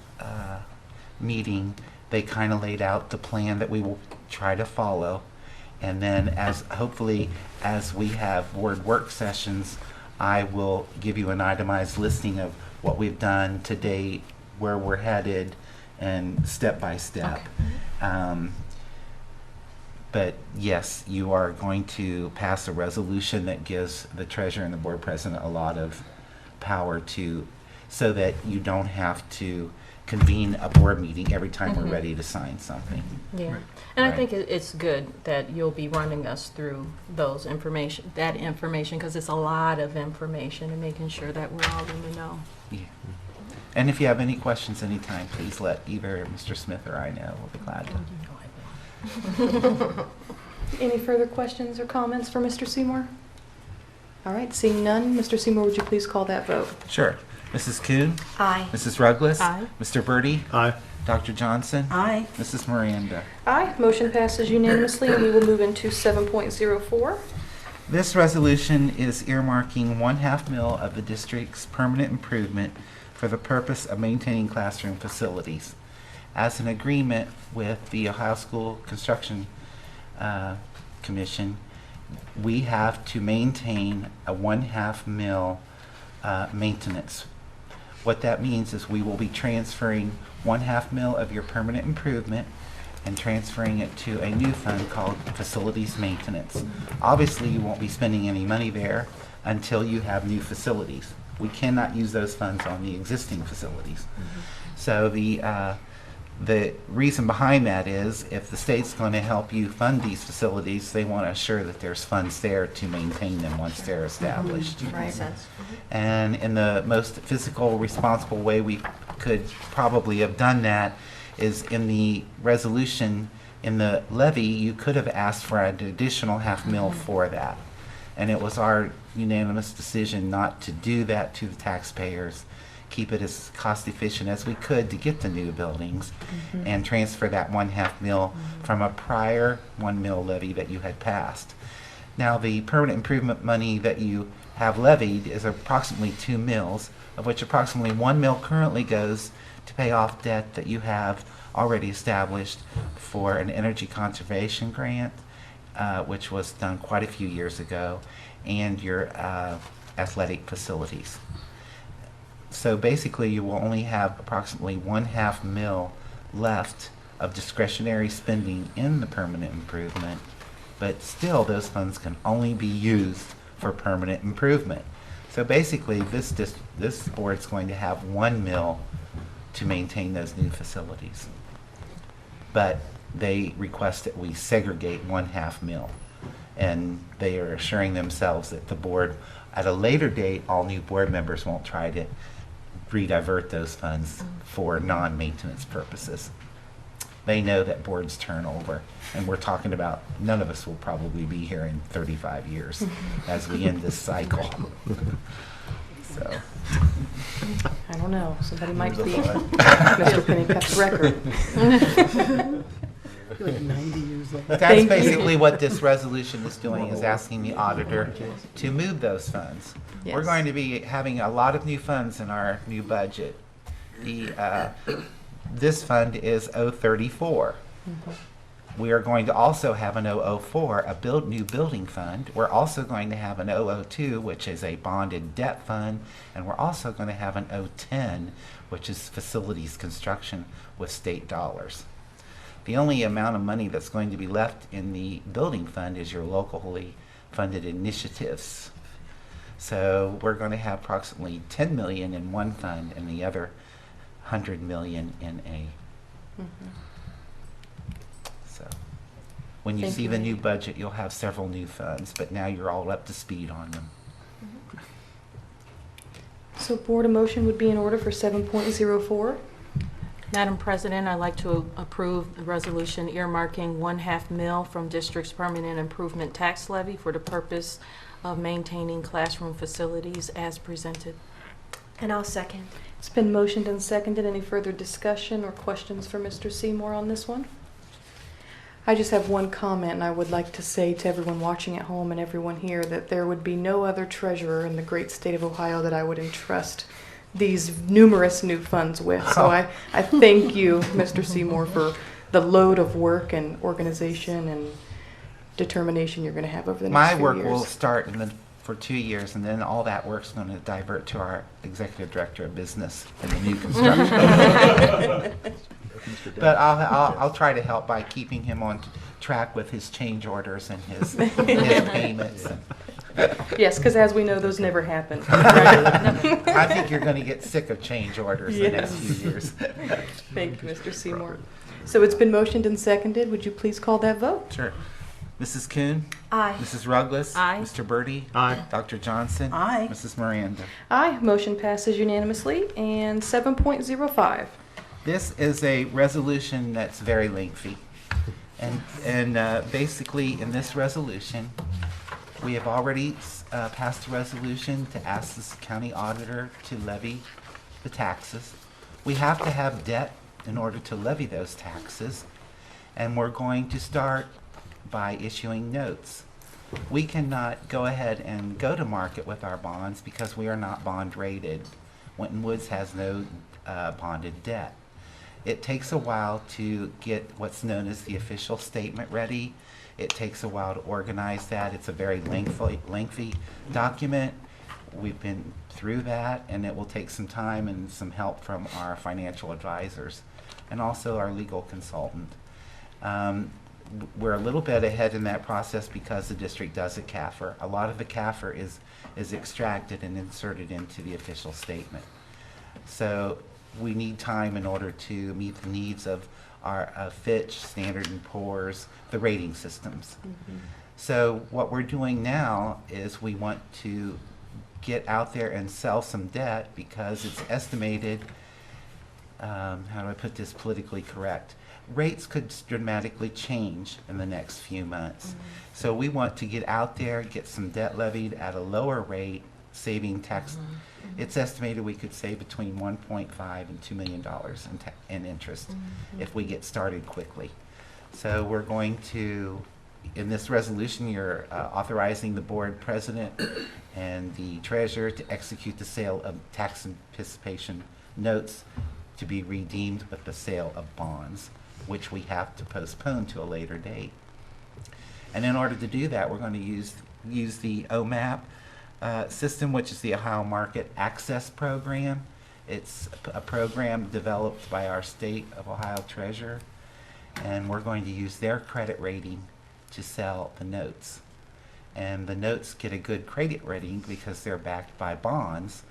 meeting, they kind of laid out the plan that we will try to follow. And then hopefully as we have board work sessions, I will give you an itemized listing of what we've done to date, where we're headed, and step by step. But yes, you are going to pass a resolution that gives the treasurer and the board president a lot of power so that you don't have to convene a board meeting every time we're ready to sign something. Yeah, and I Right. think it's good that you'll be running us through that information, because it's a lot of information, and making sure that we're all in the know. Yeah. And if you have any questions anytime, please let either Mr. Smith or I know. We'll be glad to. Any further questions or comments for Mr. Seymour? All right, seeing none, Mr. Seymour, would you please call that vote? Sure. Mrs. Kuhn? Aye. Mrs. Ruggless? Aye. Mr. Birdie? Aye. Dr. Johnson? Aye. Mrs. Miranda? Aye, motion passes unanimously, and we will move into 7.04. This resolution is earmarking 1/2 mil of the district's permanent improvement for the purpose of maintaining classroom facilities. As an agreement with the Ohio School Construction Commission, we have to maintain a 1/2 mil maintenance. What that means is we will be transferring 1/2 mil of your permanent improvement and transferring it to a new fund called facilities maintenance. Obviously, you won't be spending any money there until you have new facilities. We cannot use those funds on the existing facilities. So The reason behind that is if the state's going to help you fund these facilities, they want to assure that there's funds there to maintain them once they're established. Makes sense. And in the most physical, responsible way we could probably have done that is in the resolution, in the levy, you could have asked for an additional $500,000 for that. And it was our unanimous decision not to do that to the taxpayers, keep it as cost efficient as we could to get the new buildings, and transfer that $500,000 from a prior $1 mill levy that you had passed. Now, the permanent improvement money that you have levied is approximately 2 mills, of which approximately 1 mill currently goes to pay off debt that you have already established for an energy conservation grant, which was done quite a few years ago, and your athletic facilities. So basically, you will only have approximately 1/2 mil left of discretionary spending in the permanent improvement, but still those funds can only be used for permanent improvement. So basically, this board's going to have 1 mil to maintain those new facilities. But they request that we segregate 1/2 mil. And they are assuring themselves that the board, at a later date, all new board members won't try to redivert those funds for non-maintenance purposes. They know that boards turn over, and we're talking about none of us will probably be here in 35 years as we end this cycle. So. I don't know. Somebody might be Mr. Pennycutt's record. Like 90 years old. That's basically what this resolution is doing, is asking the auditor to move those funds. Yes. We're going to be having a lot of new funds in our new budget. This fund is 034. We are going to also have an 004, a new building fund. We're also going to have an 002, which is a bonded debt fund, and we're also going to have an 010, which is facilities construction with state dollars. The only amount of money that's going to be left in the building fund is your locally funded initiatives. So we're going to have approximately 10 million in one fund and the other 100 million in a. So when you Thank see you, the Amy. new budget, you'll have several new funds, but now you're all up to speed on them. So board, a motion would be in order for 7.04. Madam President, I'd like to approve the resolution earmarking 1/2 mil from district's permanent improvement tax levy for the purpose of maintaining classroom facilities as presented. And I'll second. It's been motioned and seconded. Any further discussion or questions for Mr. Seymour on this one? I just have one comment, and I would like to say to everyone watching at home and everyone here that there would be no other treasurer in the great state of Ohio that I would entrust these numerous new funds with. So I thank you, Mr. Seymour, for the load of work and organization and determination you're going to have over the next My few work years. will start for 2 years, and then all that work's going to divert to our executive director of business in the new construction. But I'll try to help by keeping him on track with his change orders and his payments. Yes, because as we know, those never happen. I think you're going to get sick of change orders the next few years. Thank you, Mr. Seymour. So it's been motioned and seconded. Would you please call that vote? Sure. Mrs. Kuhn? Aye. Mrs. Ruggless? Aye. Mr. Birdie? Aye. Dr. Johnson? Aye. Mrs. Miranda? Aye. Motion passes unanimously. And 7.05. This is a resolution that's very lengthy. And basically, in this resolution, we have already passed a resolution to ask the county auditor to levy the taxes. We have to have debt in order to levy those taxes, and we're going to start by issuing notes. We cannot go ahead and go to market with our bonds because we are not bond rated. Winton Woods has no bonded debt. It takes a while to get what's known as the official statement ready. It takes a while to organize that. It's a very lengthy document. We've been through that, and it will take some time and some help from our financial advisors and also our legal consultant. We're a little bit ahead in that process because the district does a CAFR. A lot of the CAFR is extracted and inserted into the official statement. So we need time in order to meet the needs of our Fitch, Standard & Poor's, the rating systems. So what we're doing now is we want to get out there and sell some debt because it's estimated, how do I put this politically correct? Rates could dramatically change in the next few months. So we want to get out there, get some debt levied at a lower rate, saving tax. It's estimated we could save between $1.5 and $2 million in interest if we get started quickly. So we're going to, in this resolution, you're authorizing the board president and the treasurer to execute the sale of tax anticipation notes to be redeemed with the sale of bonds, which we have to postpone to a later date. And in order to do that, we're going to use the OMAP system, which is the Ohio Market Access Program. It's a program developed by our state of Ohio treasurer, and we're going to use their credit rating to sell the notes. And the notes get a good credit rating because they're backed by bonds,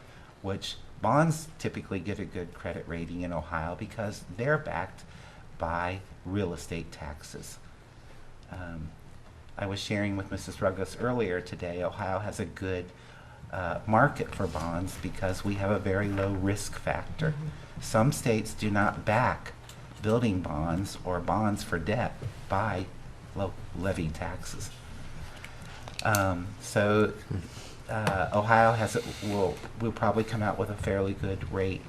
which bonds typically get a good credit rating in Ohio because they're backed by real estate taxes. I was sharing with Mrs. Ruggles earlier today, Ohio has a good market for bonds because we have a very low risk factor. Some states do not back building bonds or bonds for debt by levied taxes. So Ohio will probably come out with a fairly good rate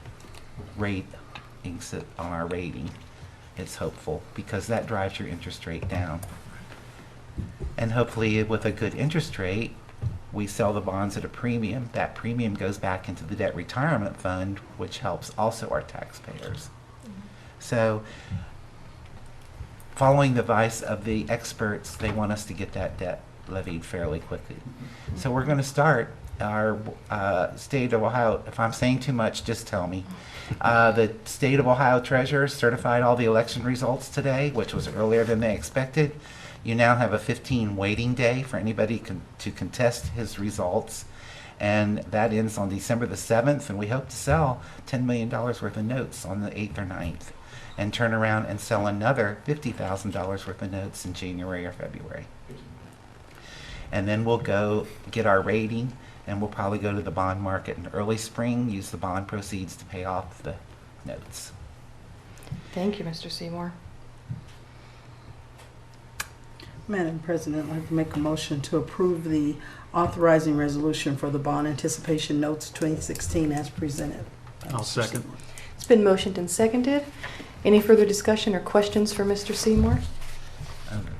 on our rating. It's hopeful because that drives your interest rate down. And hopefully with a good interest rate, we sell the bonds at a premium. That premium goes back into the debt retirement fund, which helps also our taxpayers. So following the advice of the experts, they want us to get that debt levied fairly quickly. So we're going to start our state of Ohio. If I'm saying too much, just tell me. The state of Ohio treasurer certified all the election results today, which was earlier than they expected. You now have a 15 waiting day for anybody to contest his results, and that ends on December the 7th, and we hope to sell $10 million worth of notes on the 8th or 9th and turn around and sell another $50,000 worth of notes in January or February. And then we'll go get our rating, and we'll probably go to the bond market in early spring, use the bond proceeds to pay off the notes. Thank you, Mr. Seymour. Madam President, I'd like to make a motion to approve the authorizing resolution for the bond anticipation notes 2016 as presented. I'll second. It's been motioned and seconded. Any further discussion or questions for Mr. Seymour?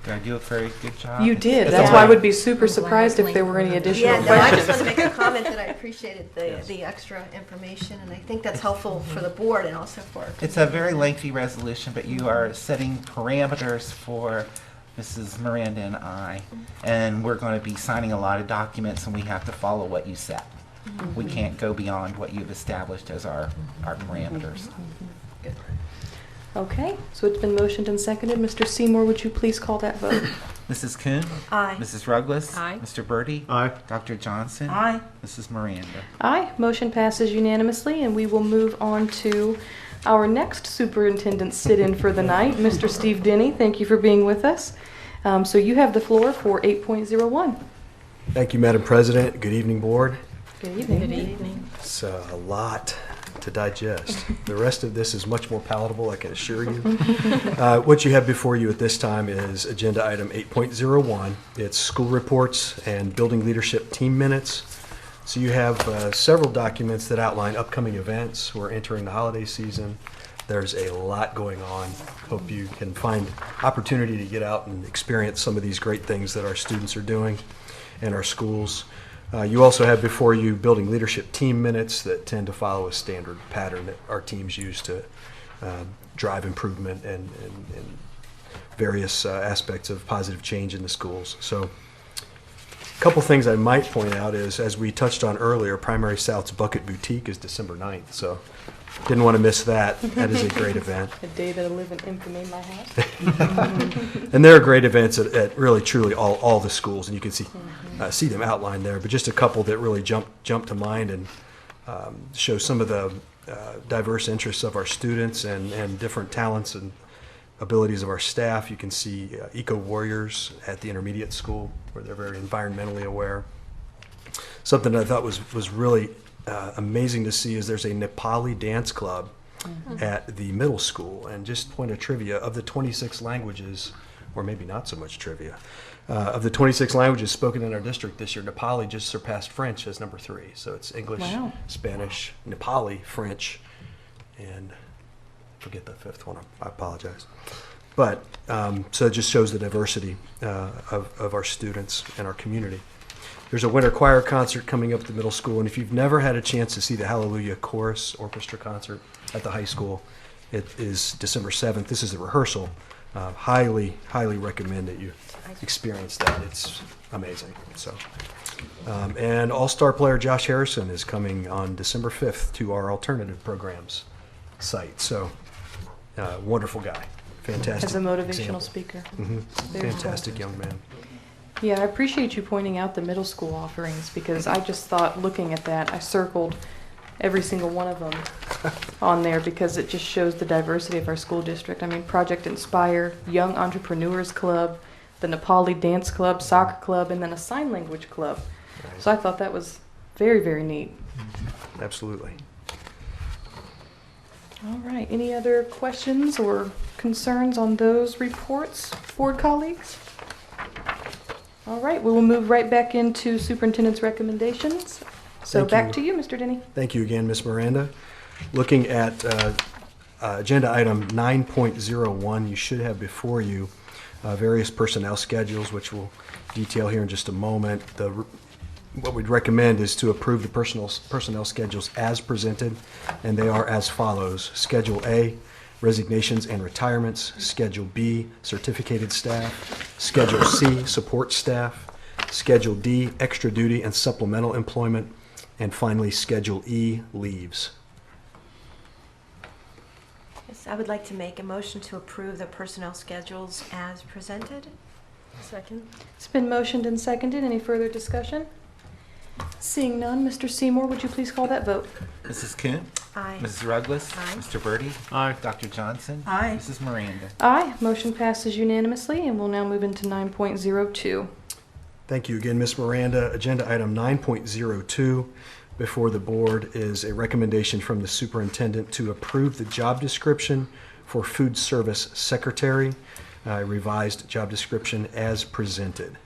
Did I do a very good job? You did. That's why I would be super surprised if there were any additional Yeah, no, I questions. just want to make a comment that I appreciated the extra information, and I think that's helpful for the board and also for. It's a very lengthy resolution, but you are setting parameters for Mrs. Miranda and I, and we're going to be signing a lot of documents, and we have to follow what you set. We can't go beyond what you've established as our parameters. Good. Okay, so it's been motioned and seconded. Mr. Seymour, would you please call that vote? Mrs. Kuhn? Aye. Mrs. Ruggles? Aye. Mr. Birdie? Aye. Dr. Johnson? Aye. Mrs. Miranda? Aye, motion passes unanimously, and we will move on to our next superintendent sit-in for the night, Mr. Steve Denny. Thank you for being with us. So you have the floor for 8.01. Thank you, Madam President. Good evening, Board. Good evening. Good evening. It's a lot to digest. The rest of this is much more palatable, I can assure you. What you have before you at this time is Agenda Item 8.01. It's school reports and building leadership team minutes. So you have several documents that outline upcoming events. We're entering the holiday season. There's a lot going on. Hope you can find opportunity to get out and experience some of these great things that our students are doing in our schools. You also have before you building leadership team minutes that tend to follow a standard pattern that our teams use to drive improvement and various aspects of positive change in the schools. So a couple things I might point out is, as we touched on earlier, Primary South's Bucket Boutique is December 9th. So didn't want to miss that. That is a great event. A day that'll live in infamy in my house. And there are great events at really, truly all the schools, and you can see them outlined there. But just a couple that really jump to mind and show some of the diverse interests of our students and different talents and abilities of our staff. You can see eco warriors at the intermediate school where they're very environmentally aware. Something I thought was really amazing to see is there's a Nepali dance club at the middle school. And just point of trivia, of the 26 languages, or maybe not so much trivia, of the 26 languages spoken in our district this year, Nepali just surpassed French as number 3. So it's English, Wow. Spanish, Nepali, French, and forget the 5th one. I apologize. But so it just shows the diversity of our students and our community. There's a winter choir concert coming up at the middle school, and if you've never had a chance to see the Hallelujah Chorus Orchestra concert at the high school, it is December 7th. This is the rehearsal. Highly recommend that you experience that. It's amazing. So, and all-star player Josh Harrison is coming on December 5th to our alternative programs site. So, wonderful guy. Fantastic. As a motivational example. speaker. Mhm. Very Fantastic cool. young man. Yeah, I appreciate you pointing out the middle school offerings because I just thought, looking at that, I circled every single one of them on there because it just shows the diversity of our school district. I mean, Project Inspire, Young Entrepreneurs Club, the Nepali Dance Club, Soccer Club, and then a sign language club. Right. So I thought that was very neat. Absolutely. All right, any other questions or concerns on those reports, board colleagues? All right, we will move right back into superintendent's recommendations. So Thank back you. to you, Mr. Denny. Thank you again, Ms. Miranda. Looking at agenda item 9.01, you should have before you various personnel schedules, which we'll detail here in just a moment. What we'd recommend is to approve the personnel schedules as presented, and they are as follows. Schedule A, resignations and retirements. Schedule B, certificated staff. Schedule C, support staff. Schedule D, extra duty and supplemental employment. And finally, Schedule E, leaves. Yes, I would like to make a motion to approve the personnel schedules as presented. Second. It's been motioned and seconded. Any further discussion? Seeing none, Mr. Seymour, would you please call that vote? Mrs. Kuhn? Aye. Mrs. Ruggles? Aye. Mr. Birdie? Aye. Dr. Johnson? Aye. Mrs. Miranda? Aye, motion passes unanimously, and we'll now move into 9.02. Thank you again, Ms. Miranda. Agenda item 9.02 before the board is a recommendation from the superintendent to approve the job description for food service secretary, revised job description as presented.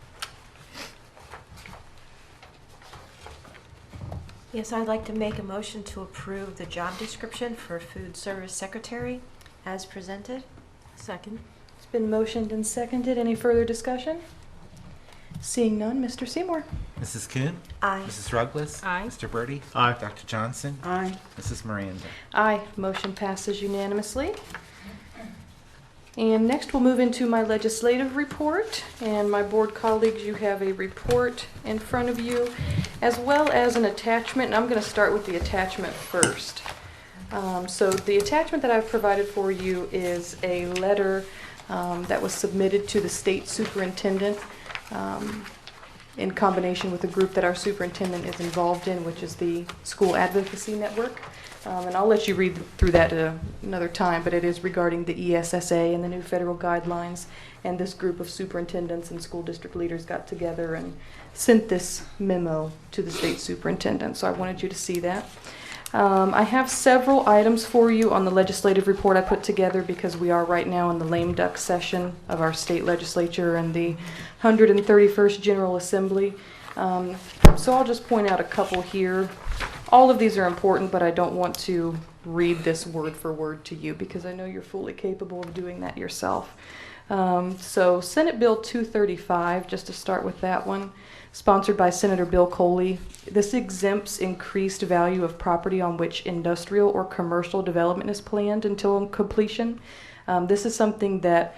Yes, I'd like to make a motion to approve the job description for food service secretary as presented. Second. It's been motioned and seconded. Any further discussion? Seeing none, Mr. Seymour. Mrs. Kuhn? Aye. Mrs. Ruggles? Aye. Mr. Birdie? Aye. Dr. Johnson? Aye. Mrs. Miranda? Aye, motion passes unanimously. And next we'll move into my legislative report. And my board colleagues, you have a report in front of you, as well as an attachment. And I'm going to start with the attachment first. So the attachment that I've provided for you is a letter that was submitted to the state superintendent in combination with a group that our superintendent is involved in, which is the School Advocacy Network. And I'll let you read through that at another time, but it is regarding the ESSA and the new federal guidelines. And this group of superintendents and school district leaders got together and sent this memo to the state superintendent. So I wanted you to see that. I have several items for you on the legislative report I put together because we are right now in the lame duck session of our state legislature and the 131st General Assembly. So I'll just point out a couple here. All of these are important, but I don't want to read this word for word to you because I know you're fully capable of doing that yourself. So Senate Bill 235, just to start with that one, sponsored by Senator Bill Coley. This exempts increased value of property on which industrial or commercial development is planned until completion. This is something that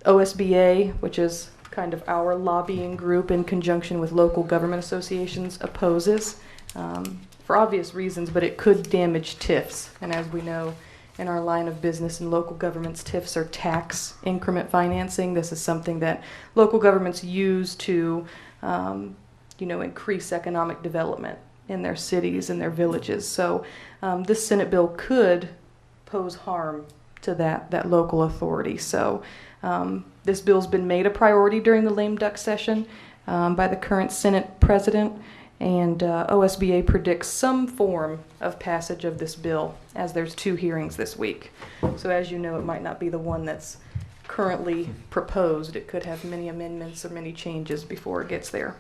OSBA, which is kind of our lobbying group in conjunction with local government associations, opposes for obvious reasons, but it could damage TIFs. And as we know, in our line of business in local governments, TIFs are tax increment financing. This is something that local governments use to increase economic development in their cities and their villages. So this Senate bill could pose harm to that local authority. So this bill's been made a priority during the lame duck session by the current Senate president, and OSBA predicts some form of passage of this bill, as there's 2 hearings this week. So as you know, it might not be the one that's currently proposed. It could have many amendments or many changes before it gets there.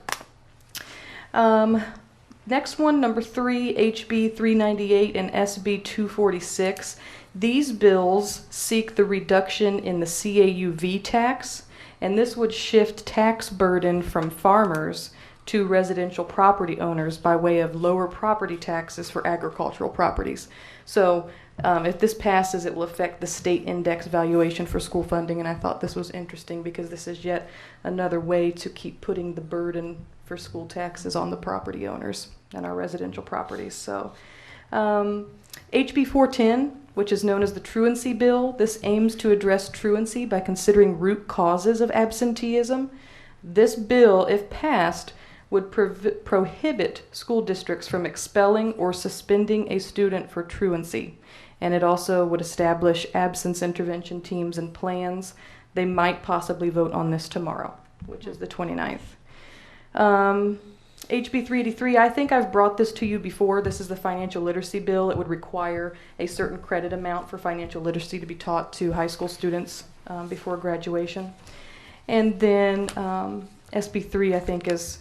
Next one, number 3, HB 398 and SB 246. These bills seek the reduction in the CAUV tax, and this would shift tax burden from farmers to residential property owners by way of lower property taxes for agricultural properties. So if this passes, it will affect the state index valuation for school funding, and I thought this was interesting because this is yet another way to keep putting the burden for school taxes on the property owners and our residential properties. So HB 410, which is known as the truancy bill, this aims to address truancy by considering root causes of absenteeism. This bill, if passed, would prohibit school districts from expelling or suspending a student for truancy. And it also would establish absence intervention teams and plans. They might possibly vote on this tomorrow, which is the 29th. HB 383, I think I've brought this to you before. This is the financial literacy bill. It would require a certain credit amount for financial literacy to be taught to high school students before graduation. And then SB 3, I think, is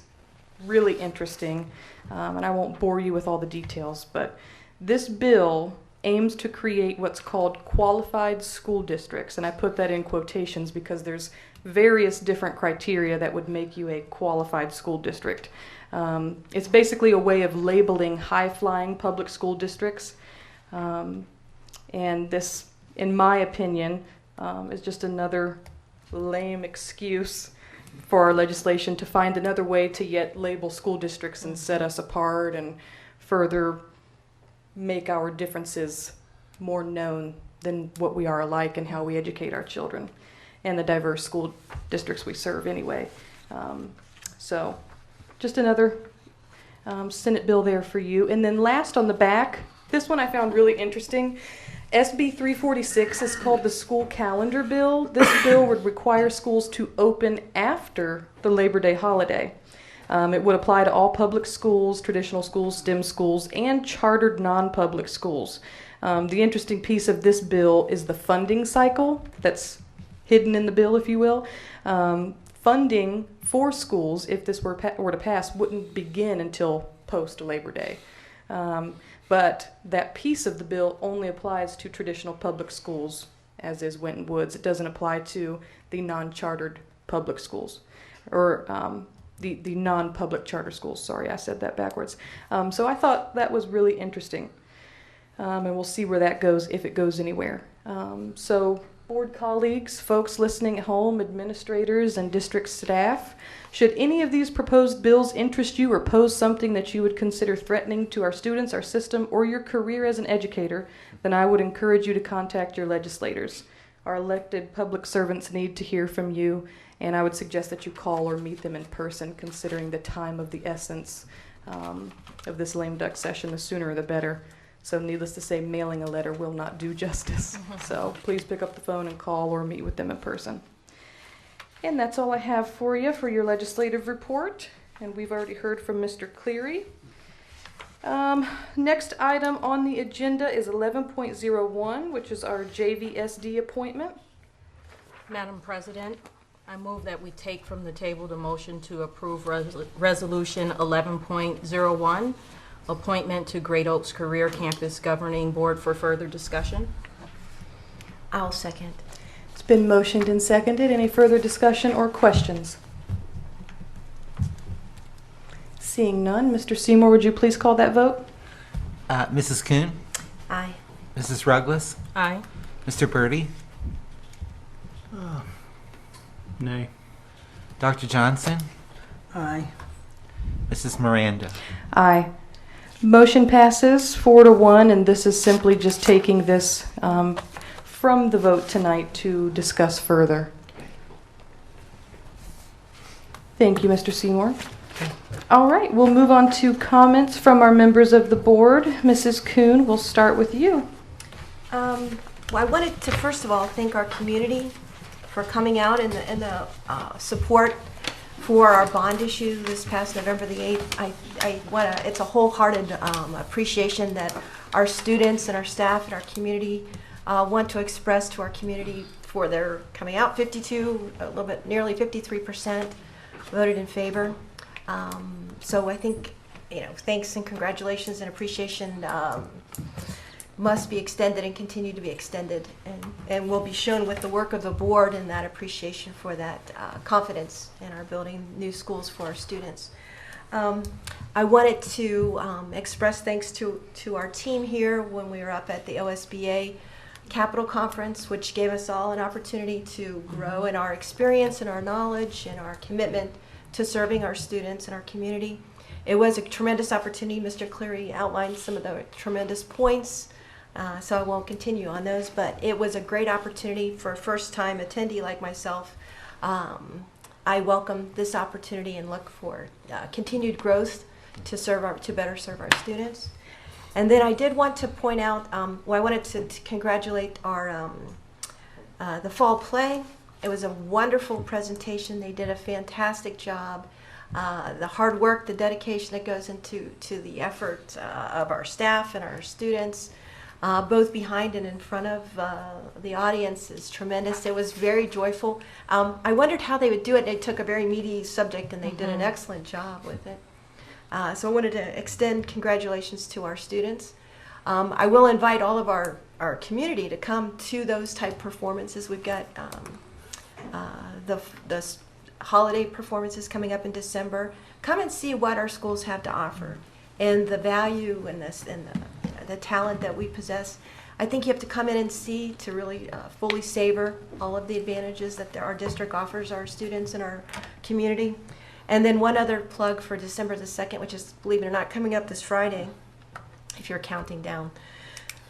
really interesting, and I won't bore you with all the details, but this bill aims to create what's called qualified school districts, and I put that in quotations because there's various different criteria that would make you a qualified school district. It's basically a way of labeling high-flying public school districts, and this, in my opinion, is just another lame excuse for our legislation to find another way to yet label school districts and set us apart and further make our differences more known than what we are alike and how we educate our children and the diverse school districts we serve anyway. So just another Senate bill there for you. And then last on the back, this one I found really interesting. SB 346 is called the school calendar bill. This bill would require schools to open after the Labor Day holiday. It would apply to all public schools, traditional schools, STEM schools, and chartered non-public schools. The interesting piece of this bill is the funding cycle that's hidden in the bill, if you will. Funding for schools, if this were to pass, wouldn't begin until post-Labor Day. But that piece of the bill only applies to traditional public schools, as is Winton Woods. It doesn't apply to the non-chartered public schools, or the non-public charter schools. Sorry, I said that backwards. So I thought that was really interesting. And we'll see where that goes, if it goes anywhere. So board colleagues, folks listening at home, administrators, and district staff, should any of these proposed bills interest you or pose something that you would consider threatening to our students, our system, or your career as an educator, then I would encourage you to contact your legislators. Our elected public servants need to hear from you, and I would suggest that you call or meet them in person, considering the time of the essence of this lame duck session. The sooner the better. So needless to say, mailing a letter will not do justice. So please pick up the phone and call or meet with them in person. And that's all I have for you for your legislative report. And we've already heard from Mr. Cleary. Next item on the agenda is 11.01, which is our JVSD appointment. Madam President, I move that we take from the table the motion to approve Resolution 11.01, appointment to Great Oaks Career Campus Governing Board for further discussion. I'll second. It's been motioned and seconded. Any further discussion or questions? Seeing none, Mr. Seymour, would you please call that vote? Mrs. Kuhn? Aye. Mrs. Ruggless? Aye. Mr. Birdie? Nay. Dr. Johnson? Aye. Mrs. Miranda? Aye. Motion passes 4-1, and this is simply just taking this from the vote tonight to discuss further. Thank you, Mr. Seymour. All right, we'll move on to comments from our members of the board. Mrs. Kuhn, we'll start with you. Well, I wanted to first of all thank our community for coming out and the support for our bond issue this past November the 8th. It's a wholehearted appreciation that our students and our staff and our community want to express to our community for their coming out. 52, a little bit, nearly 53% voted in favor. So I think, thanks and congratulations and appreciation must be extended and continue to be extended, and will be shown with the work of the board and that appreciation for that confidence in our building new schools for our students. I wanted to express thanks to our team here when we were up at the OSBA Capital Conference, which gave us all an opportunity to grow in our experience and our knowledge and our commitment to serving our students and our community. It was a tremendous opportunity. Mr. Cleary outlined some of the tremendous points, so I won't continue on those, but it was a great opportunity for a first-time attendee like myself. I welcome this opportunity and look for continued growth to better serve our students. And then I did want to point out, I wanted to congratulate our the fall play. It was a wonderful presentation. They did a fantastic job. The hard work, the dedication that goes into the effort of our staff and our students, both behind and in front of the audience, is tremendous. It was very joyful. I wondered how they would do it. They took a very meaty subject and they did an excellent job with it. So I wanted to extend congratulations to our students. I will invite all of our community to come to those type performances. We've got the holiday performances coming up in December. Come and see what our schools have to offer and the value and the talent that we possess. I think you have to come in and see to really fully savor all of the advantages that our district offers our students and our community. And then one other plug for December the 2nd, which is, believe it or not, coming up this Friday, if you're counting down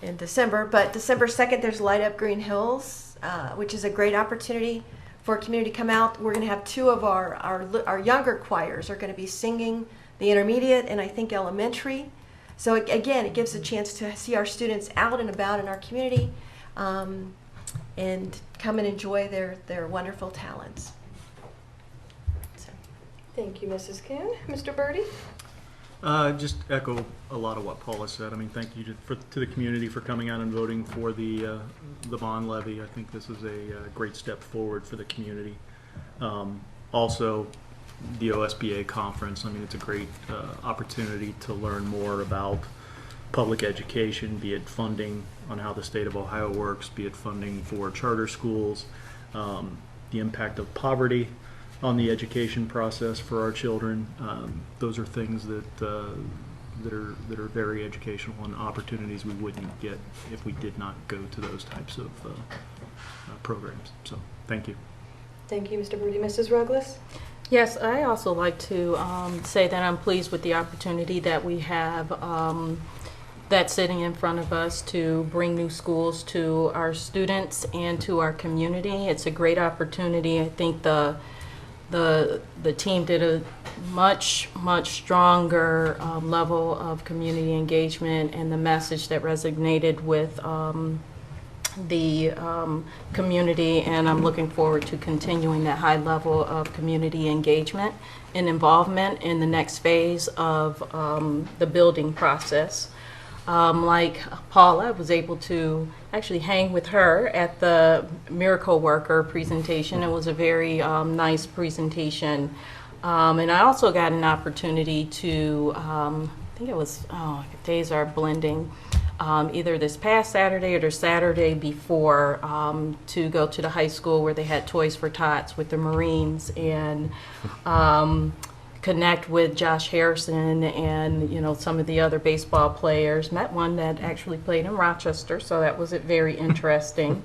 in December. But December 2nd, there's Light Up Green Hills, which is a great opportunity for a community to come out. We're going to have two of our younger choirs are going to be singing the intermediate and I think elementary. So again, it gives a chance to see our students out and about in our community and come and enjoy their wonderful talents. So. Thank you, Mrs. Kuhn. Mr. Birdie? Just echo a lot of what Paula said. I mean, thank you to the community for coming out and voting for the bond levy. I think this is a great step forward for the community. Also, the OSBA conference. I mean, it's a great opportunity to learn more about public education, be it funding on how the state of Ohio works, be it funding for charter schools, the impact of poverty on the education process for our children. Those are things that are very educational and opportunities we wouldn't get if we did not go to those types of programs. So thank you. Thank you, Mr. Birdie. Mrs. Ruggless? Yes, I also like to say that I'm pleased with the opportunity that we have that's sitting in front of us to bring new schools to our students and to our community. It's a great opportunity. I think the team did a much stronger level of community engagement, and the message that resonated with the community, and I'm looking forward to continuing that high level of community engagement and involvement in the next phase of the building process. Like Paula, I was able to actually hang with her at the Miracle Worker presentation. It was a very nice presentation. And I also got an opportunity to, I think it was, days are blending, either this past Saturday or the Saturday before, to go to the high school where they had Toys for Tots with the Marines and connect with Josh Harrison and some of the other baseball players. Met one that actually played in Rochester, so that was very interesting.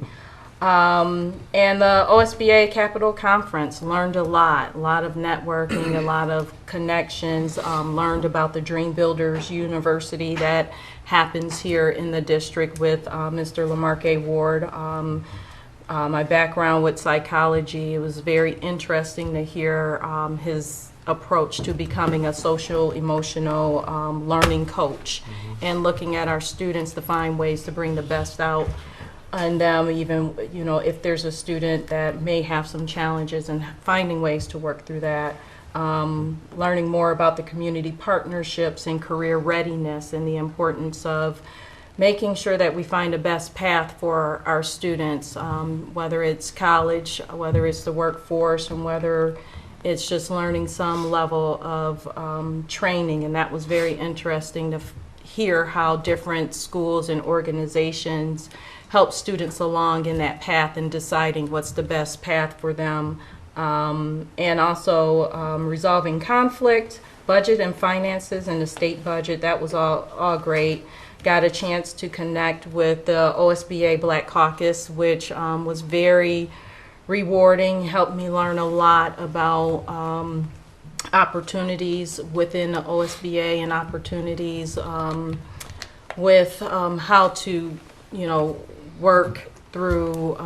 And the OSBA Capital Conference, learned a lot of networking, a lot of connections, learned about the Dream Builders University that happens here in the district with Mr. Lamarque Ward. My background with psychology, it was very interesting to hear his approach to becoming a social emotional learning coach, and looking at our students to find ways to bring the best out and them, even, you know, if there's a student that may have some challenges, and finding ways to work through that. Learning more about the community partnerships and career readiness, and the importance of making sure that we find a best path for our students, whether it's college, whether it's the workforce, and whether it's just learning some level of training. And that was very interesting to hear how different schools and organizations help students along in that path and deciding what's the best path for them. And also resolving conflict, budget and finances, and the state budget. That was all great. Got a chance to connect with the OSBA Black Caucus, which was very rewarding, helped me learn a lot about opportunities within the OSBA, and opportunities with how to, you know, work through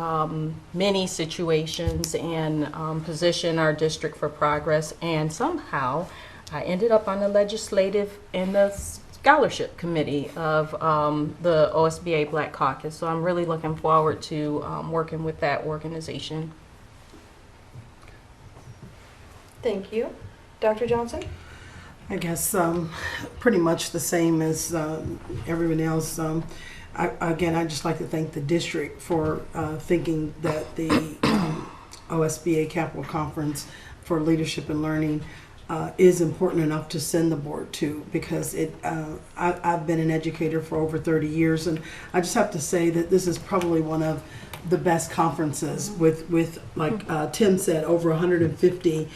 many situations, and position our district for progress. And somehow I ended up on the legislative and the scholarship committee of the OSBA Black Caucus. So I'm really looking forward to working with that organization. Thank you. Dr. Johnson? I guess pretty much the same as everyone else. I'd just like to thank the district for thinking that the OSBA Capital Conference for Leadership and Learning is important enough to send the board to, because I've been an educator for over 30 years, and I just have to say that this is probably one of the best conferences with like Tim said, over 150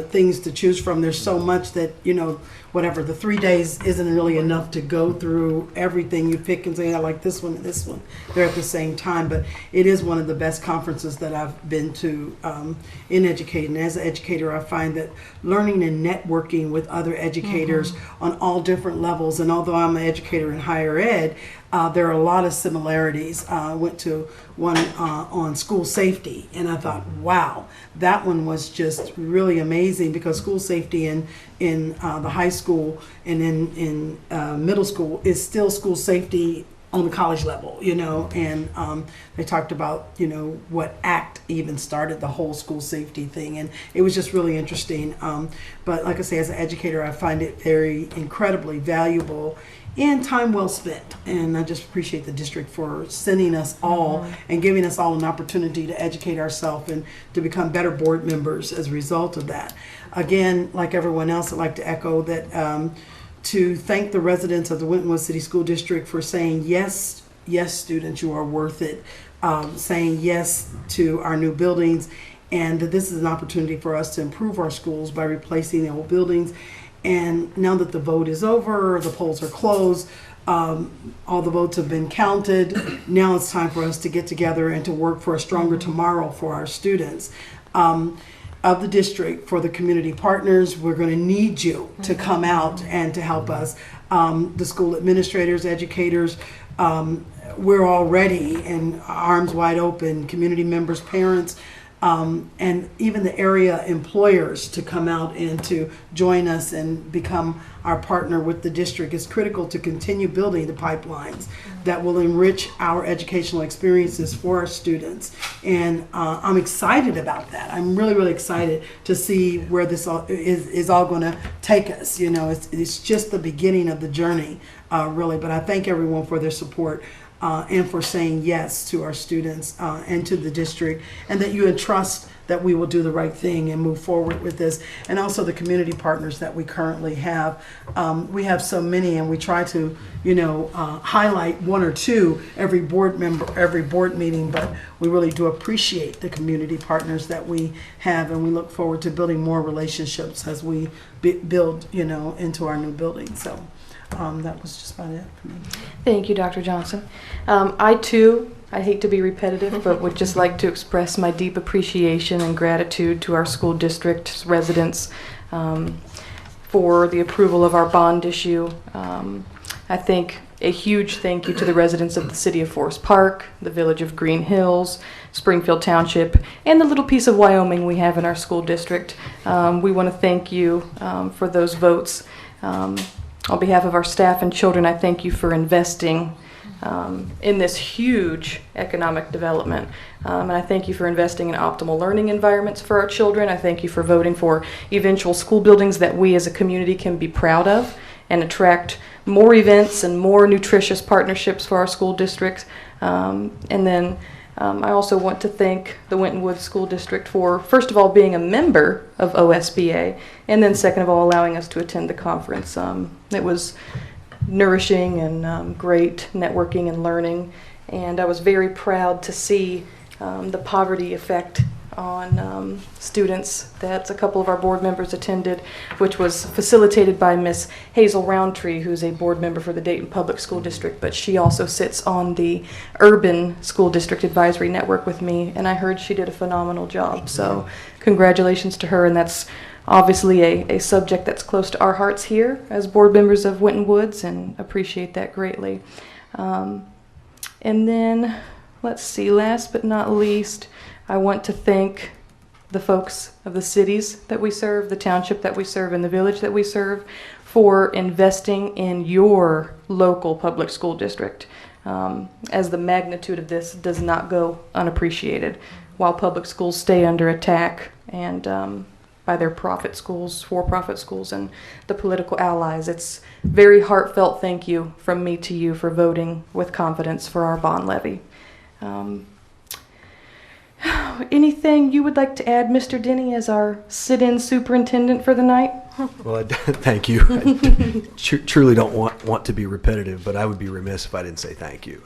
things to choose from. There's so much that, you know, whatever, the 3 days isn't really enough to go through everything. You pick and say, I like this one and this one. They're at the same time, but it is one of the best conferences that I've been to in educating. As an educator, I find that learning and networking with other educators on all different levels, and although I'm an educator in higher ed, there are a lot of similarities. I went to one on school safety, and I thought, wow, that one was just really amazing, because school safety in the high school and in middle school is still school safety on the college level, you know, and they talked about, you know, what act even started the whole school safety thing, and it was just really interesting. But like I say, as an educator, I find it very incredibly valuable and time well spent. And I just appreciate the district for sending us all and giving us all an opportunity to educate ourselves and to become better board members as a result of that. Again, like everyone else, I'd like to echo that, to thank the residents of the Winton Woods City School District for saying, yes, yes, students, you are worth it, saying yes to our new buildings, and that this is an opportunity for us to improve our schools by replacing the old buildings. And now that the vote is over, the polls are closed, all the votes have been counted, now it's time for us to get together and to work for a stronger tomorrow for our students. Of the district, for the community partners, we're going to need you to come out and to help us. The school administrators, educators, we're all ready and arms wide open, community members, parents, and even the area employers to come out and to join us and become our partner with the district is critical to continue building the pipelines that will enrich our educational experiences for our students. And I'm excited about that. I'm really, really excited to see where this all is all going to take us. You know, it's just the beginning of the journey, really. But I thank everyone for their support. And for saying yes to our students and to the district, and that you entrust that we will do the right thing and move forward with this. And also the community partners that we currently have. We have so many, and we try to, you know, highlight one or two every board member, every board meeting, but we really do appreciate the community partners that we have, and we look forward to building more relationships as we build, you know, into our new building. So. That was just about it for me. Thank you, Dr. Johnson. I too, I hate to be repetitive, but would just like to express my deep appreciation and gratitude to our school district residents for the approval of our bond issue. I think A huge thank you to the residents of the city of Forest Park, the village of Green Hills, Springfield Township, and the little piece of Wyoming we have in our school district. We want to thank you for those votes. On behalf of our staff and children, I thank you for investing in this huge economic development. And I thank you for investing in optimal learning environments for our children. I thank you for voting for eventual school buildings that we as a community can be proud of and attract more events and more nutritious partnerships for our school district. And then I also want to thank the Winton Woods School District for, first of all, being a member of OSBA, and then second of all, allowing us to attend the conference. It was nourishing and great networking and learning, and I was very proud to see the poverty effect on students that a couple of our board members attended, which was facilitated by Miss Hazel Roundtree, who's a board member for the Dayton Public School District, but she also sits on the Urban School District Advisory Network with me, and I heard she did a phenomenal job. So congratulations to her, and that's obviously a subject that's close to our hearts here as board members of Winton Woods, and appreciate that greatly. And then, let's see, last but not least, I want to thank the folks of the cities that we serve, the township that we serve, and the village that we serve for investing in your local public school district, as the magnitude of this does not go unappreciated. While public schools stay under attack and by their profit schools, for-profit schools, and the political allies, it's very heartfelt thank you from me to you for voting with confidence for our bond levy. Anything you would like to add, Mr. Denny, as our sit-in superintendent for the night? Well, thank you. I truly don't want to be repetitive, but I would be remiss if I didn't say thank you.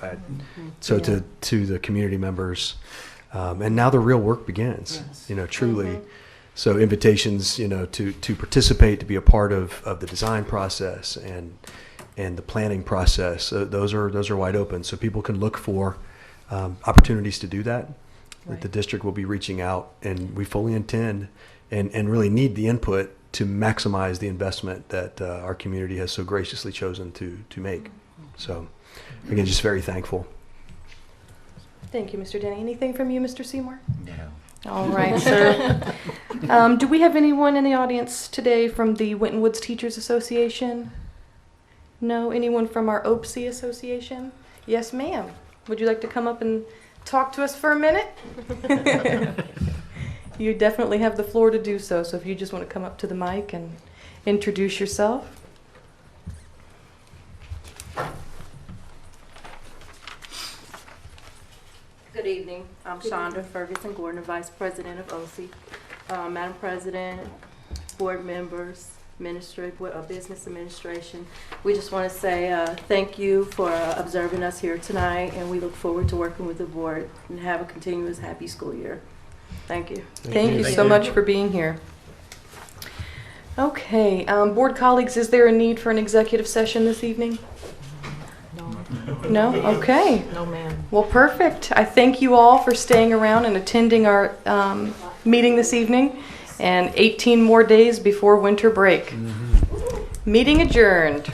So to the community members, and now the real work begins. Yes. You know, truly. Mm-hmm. So invitations, you know, to participate, to be a part of the design process and the planning process. Those are wide open, so people can look for opportunities to do that. Right. The district will be reaching out, and we fully intend and really need the input to maximize the investment that our community has so graciously chosen to make. So, again, just very thankful. Thank you, Mr. Denny. Anything from you, Mr. Seymour? No. All right, sir. Do we have anyone in the audience today from the Winton Woods Teachers Association? No? Anyone from our OPSI Association? Yes, ma'am. Would you like to come up and talk to us for a minute? You definitely have the floor to do so, so if you just want to come up to the mic and introduce yourself. Good evening. I'm Shonda Ferguson Gordon, Vice President of OSI. Madam President, board members, business administration, we just want to say thank you for observing us here tonight, and we look forward to working with the board and have a continuous happy school year. Thank you. Thank you so much for being here. Okay, board colleagues, is there a need for an executive session this evening? No? Okay. No, ma'am. Well, perfect. I thank you all for staying around and attending our meeting this evening, and 18 more days before winter break. Mm-hmm. Meeting adjourned.